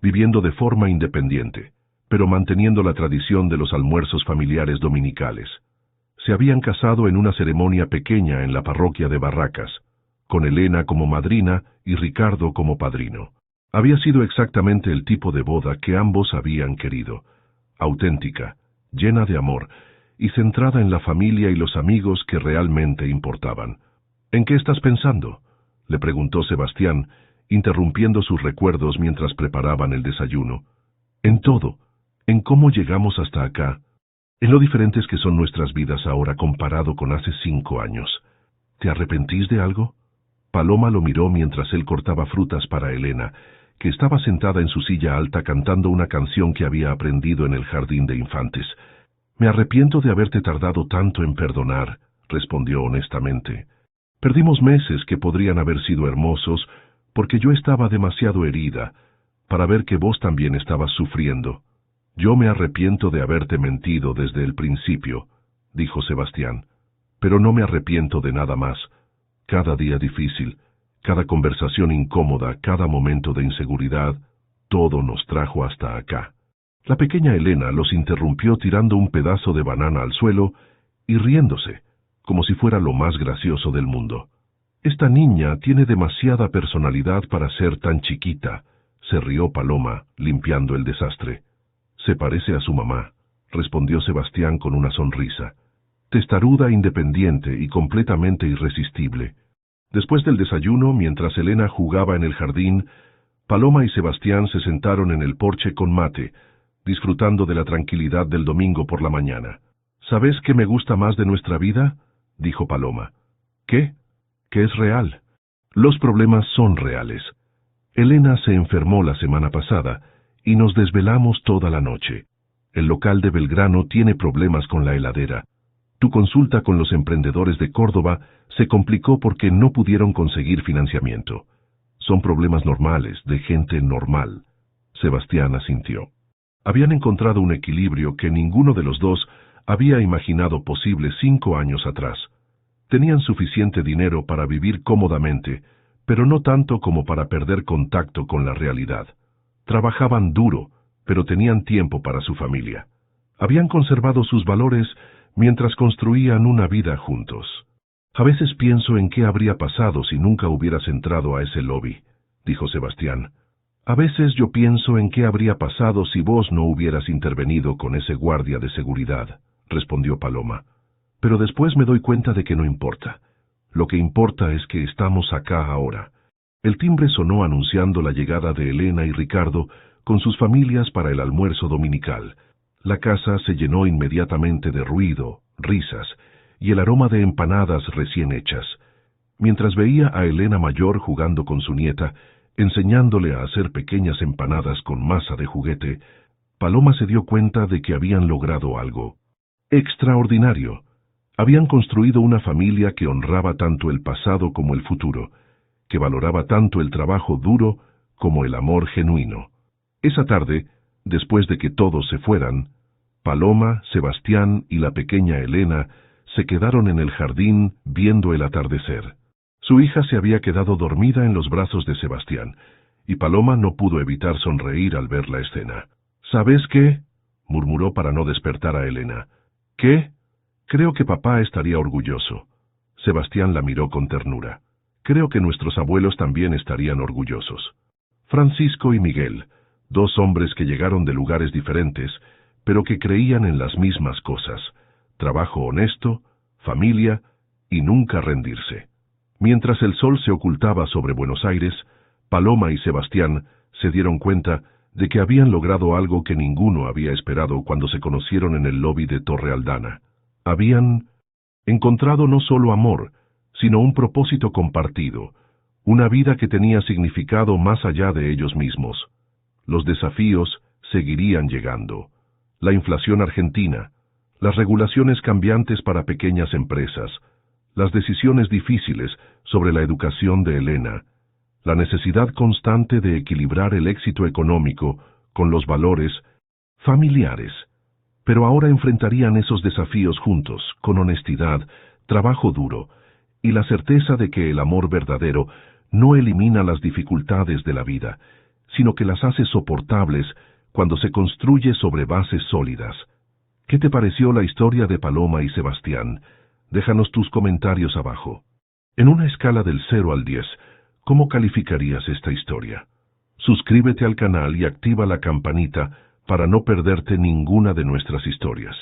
viviendo de forma independiente, pero manteniendo la tradición de los almuerzos familiares dominicales. Se habían casado en una ceremonia pequeña en la parroquia de Barracas, con Elena como madrina y Ricardo como padrino. Había sido exactamente el tipo de boda que ambos habían querido, auténtica, llena de amor y centrada en la familia y los amigos que realmente importaban. «¿En qué estás pensando?», le preguntó Sebastián, interrumpiendo sus recuerdos mientras preparaban el desayuno. En todo, en cómo llegamos hasta acá, en lo diferentes que son nuestras vidas ahora comparado con hace 5 años. ¿Te arrepentís de algo? Paloma lo miró mientras él cortaba frutas para Elena, que estaba sentada en su silla alta cantando una canción que había aprendido en el jardín de infantes. Me arrepiento de haberte tardado tanto en perdonar, respondió honestamente. Perdimos meses que podrían haber sido hermosos, porque yo estaba demasiado herida para ver que vos también estabas sufriendo. Yo me arrepiento de haberte mentido desde el principio, dijo Sebastián, pero no me arrepiento de nada más. Cada día difícil, cada conversación incómoda, cada momento de inseguridad, todo nos trajo hasta acá. La pequeña Elena los interrumpió tirando un pedazo de banana al suelo y riéndose, como si fuera lo más gracioso del mundo. Esta niña tiene demasiada personalidad para ser tan chiquita, se rió Paloma, limpiando el desastre. Se parece a su mamá, respondió Sebastián con una sonrisa. Testaruda, independiente y completamente irresistible. Después del desayuno, mientras Elena jugaba en el jardín, Paloma y Sebastián se sentaron en el porche con mate, disfrutando de la tranquilidad del domingo por la mañana. ¿Sabes qué me gusta más de nuestra vida?, dijo Paloma. ¿Qué? Que es real. Los problemas son reales. Elena se enfermó la semana pasada y nos desvelamos toda la noche. El local de Belgrano tiene problemas con la heladera. Tu consulta con los emprendedores de Córdoba se complicó porque no pudieron conseguir financiamiento. Son problemas normales, de gente normal. Sebastián asintió. Habían encontrado un equilibrio que ninguno de los dos había imaginado posible 5 años atrás. Tenían suficiente dinero para vivir cómodamente, pero no tanto como para perder contacto con la realidad. Trabajaban duro, pero tenían tiempo para su familia. Habían conservado sus valores mientras construían una vida juntos. A veces pienso en qué habría pasado si nunca hubieras entrado a ese lobby, dijo Sebastián. A veces yo pienso en qué habría pasado si vos no hubieras intervenido con ese guardia de seguridad, respondió Paloma. Pero después me doy cuenta de que no importa. Lo que importa es que estamos acá ahora. El timbre sonó anunciando la llegada de Elena y Ricardo con sus familias para el almuerzo dominical. La casa se llenó inmediatamente de ruido, risas y el aroma de empanadas recién hechas. Mientras veía a Elena mayor jugando con su nieta, enseñándole a hacer pequeñas empanadas con masa de juguete, Paloma se dio cuenta de que habían logrado algo extraordinario. Habían construido una familia que honraba tanto el pasado como el futuro, que valoraba tanto el trabajo duro como el amor genuino. Esa tarde, después de que todos se fueran, Paloma, Sebastián y la pequeña Elena se quedaron en el jardín viendo el atardecer. Su hija se había quedado dormida en los brazos de Sebastián, y Paloma no pudo evitar sonreír al ver la escena. ¿Sabes qué?, murmuró para no despertar a Elena. ¿Qué? Creo que papá estaría orgulloso. Sebastián la miró con ternura. Creo que nuestros abuelos también estarían orgullosos. Francisco y Miguel, 2 hombres que llegaron de lugares diferentes, pero que creían en las mismas cosas: trabajo honesto, familia y nunca rendirse. Mientras el sol se ocultaba sobre Buenos Aires, Paloma y Sebastián se dieron cuenta de que habían logrado algo que ninguno había esperado cuando se conocieron en el lobby de Torre Aldana. Habían encontrado no solo amor, sino un propósito compartido, una vida que tenía significado más allá de ellos mismos. Los desafíos seguirían llegando: la inflación argentina, las regulaciones cambiantes para pequeñas empresas, las decisiones difíciles sobre la educación de Elena, la necesidad constante de equilibrar el éxito económico con los valores familiares. Pero ahora enfrentarían esos desafíos juntos, con honestidad, trabajo duro y la certeza de que el amor verdadero no elimina las dificultades de la vida, sino que las hace soportables cuando se construye sobre bases sólidas. ¿Qué te pareció la historia de Paloma y Sebastián? Déjanos tus comentarios abajo. En una escala del 0 al 10, ¿cómo calificarías esta historia? Suscríbete al canal y activa la campanita para no perderte ninguna de nuestras historias.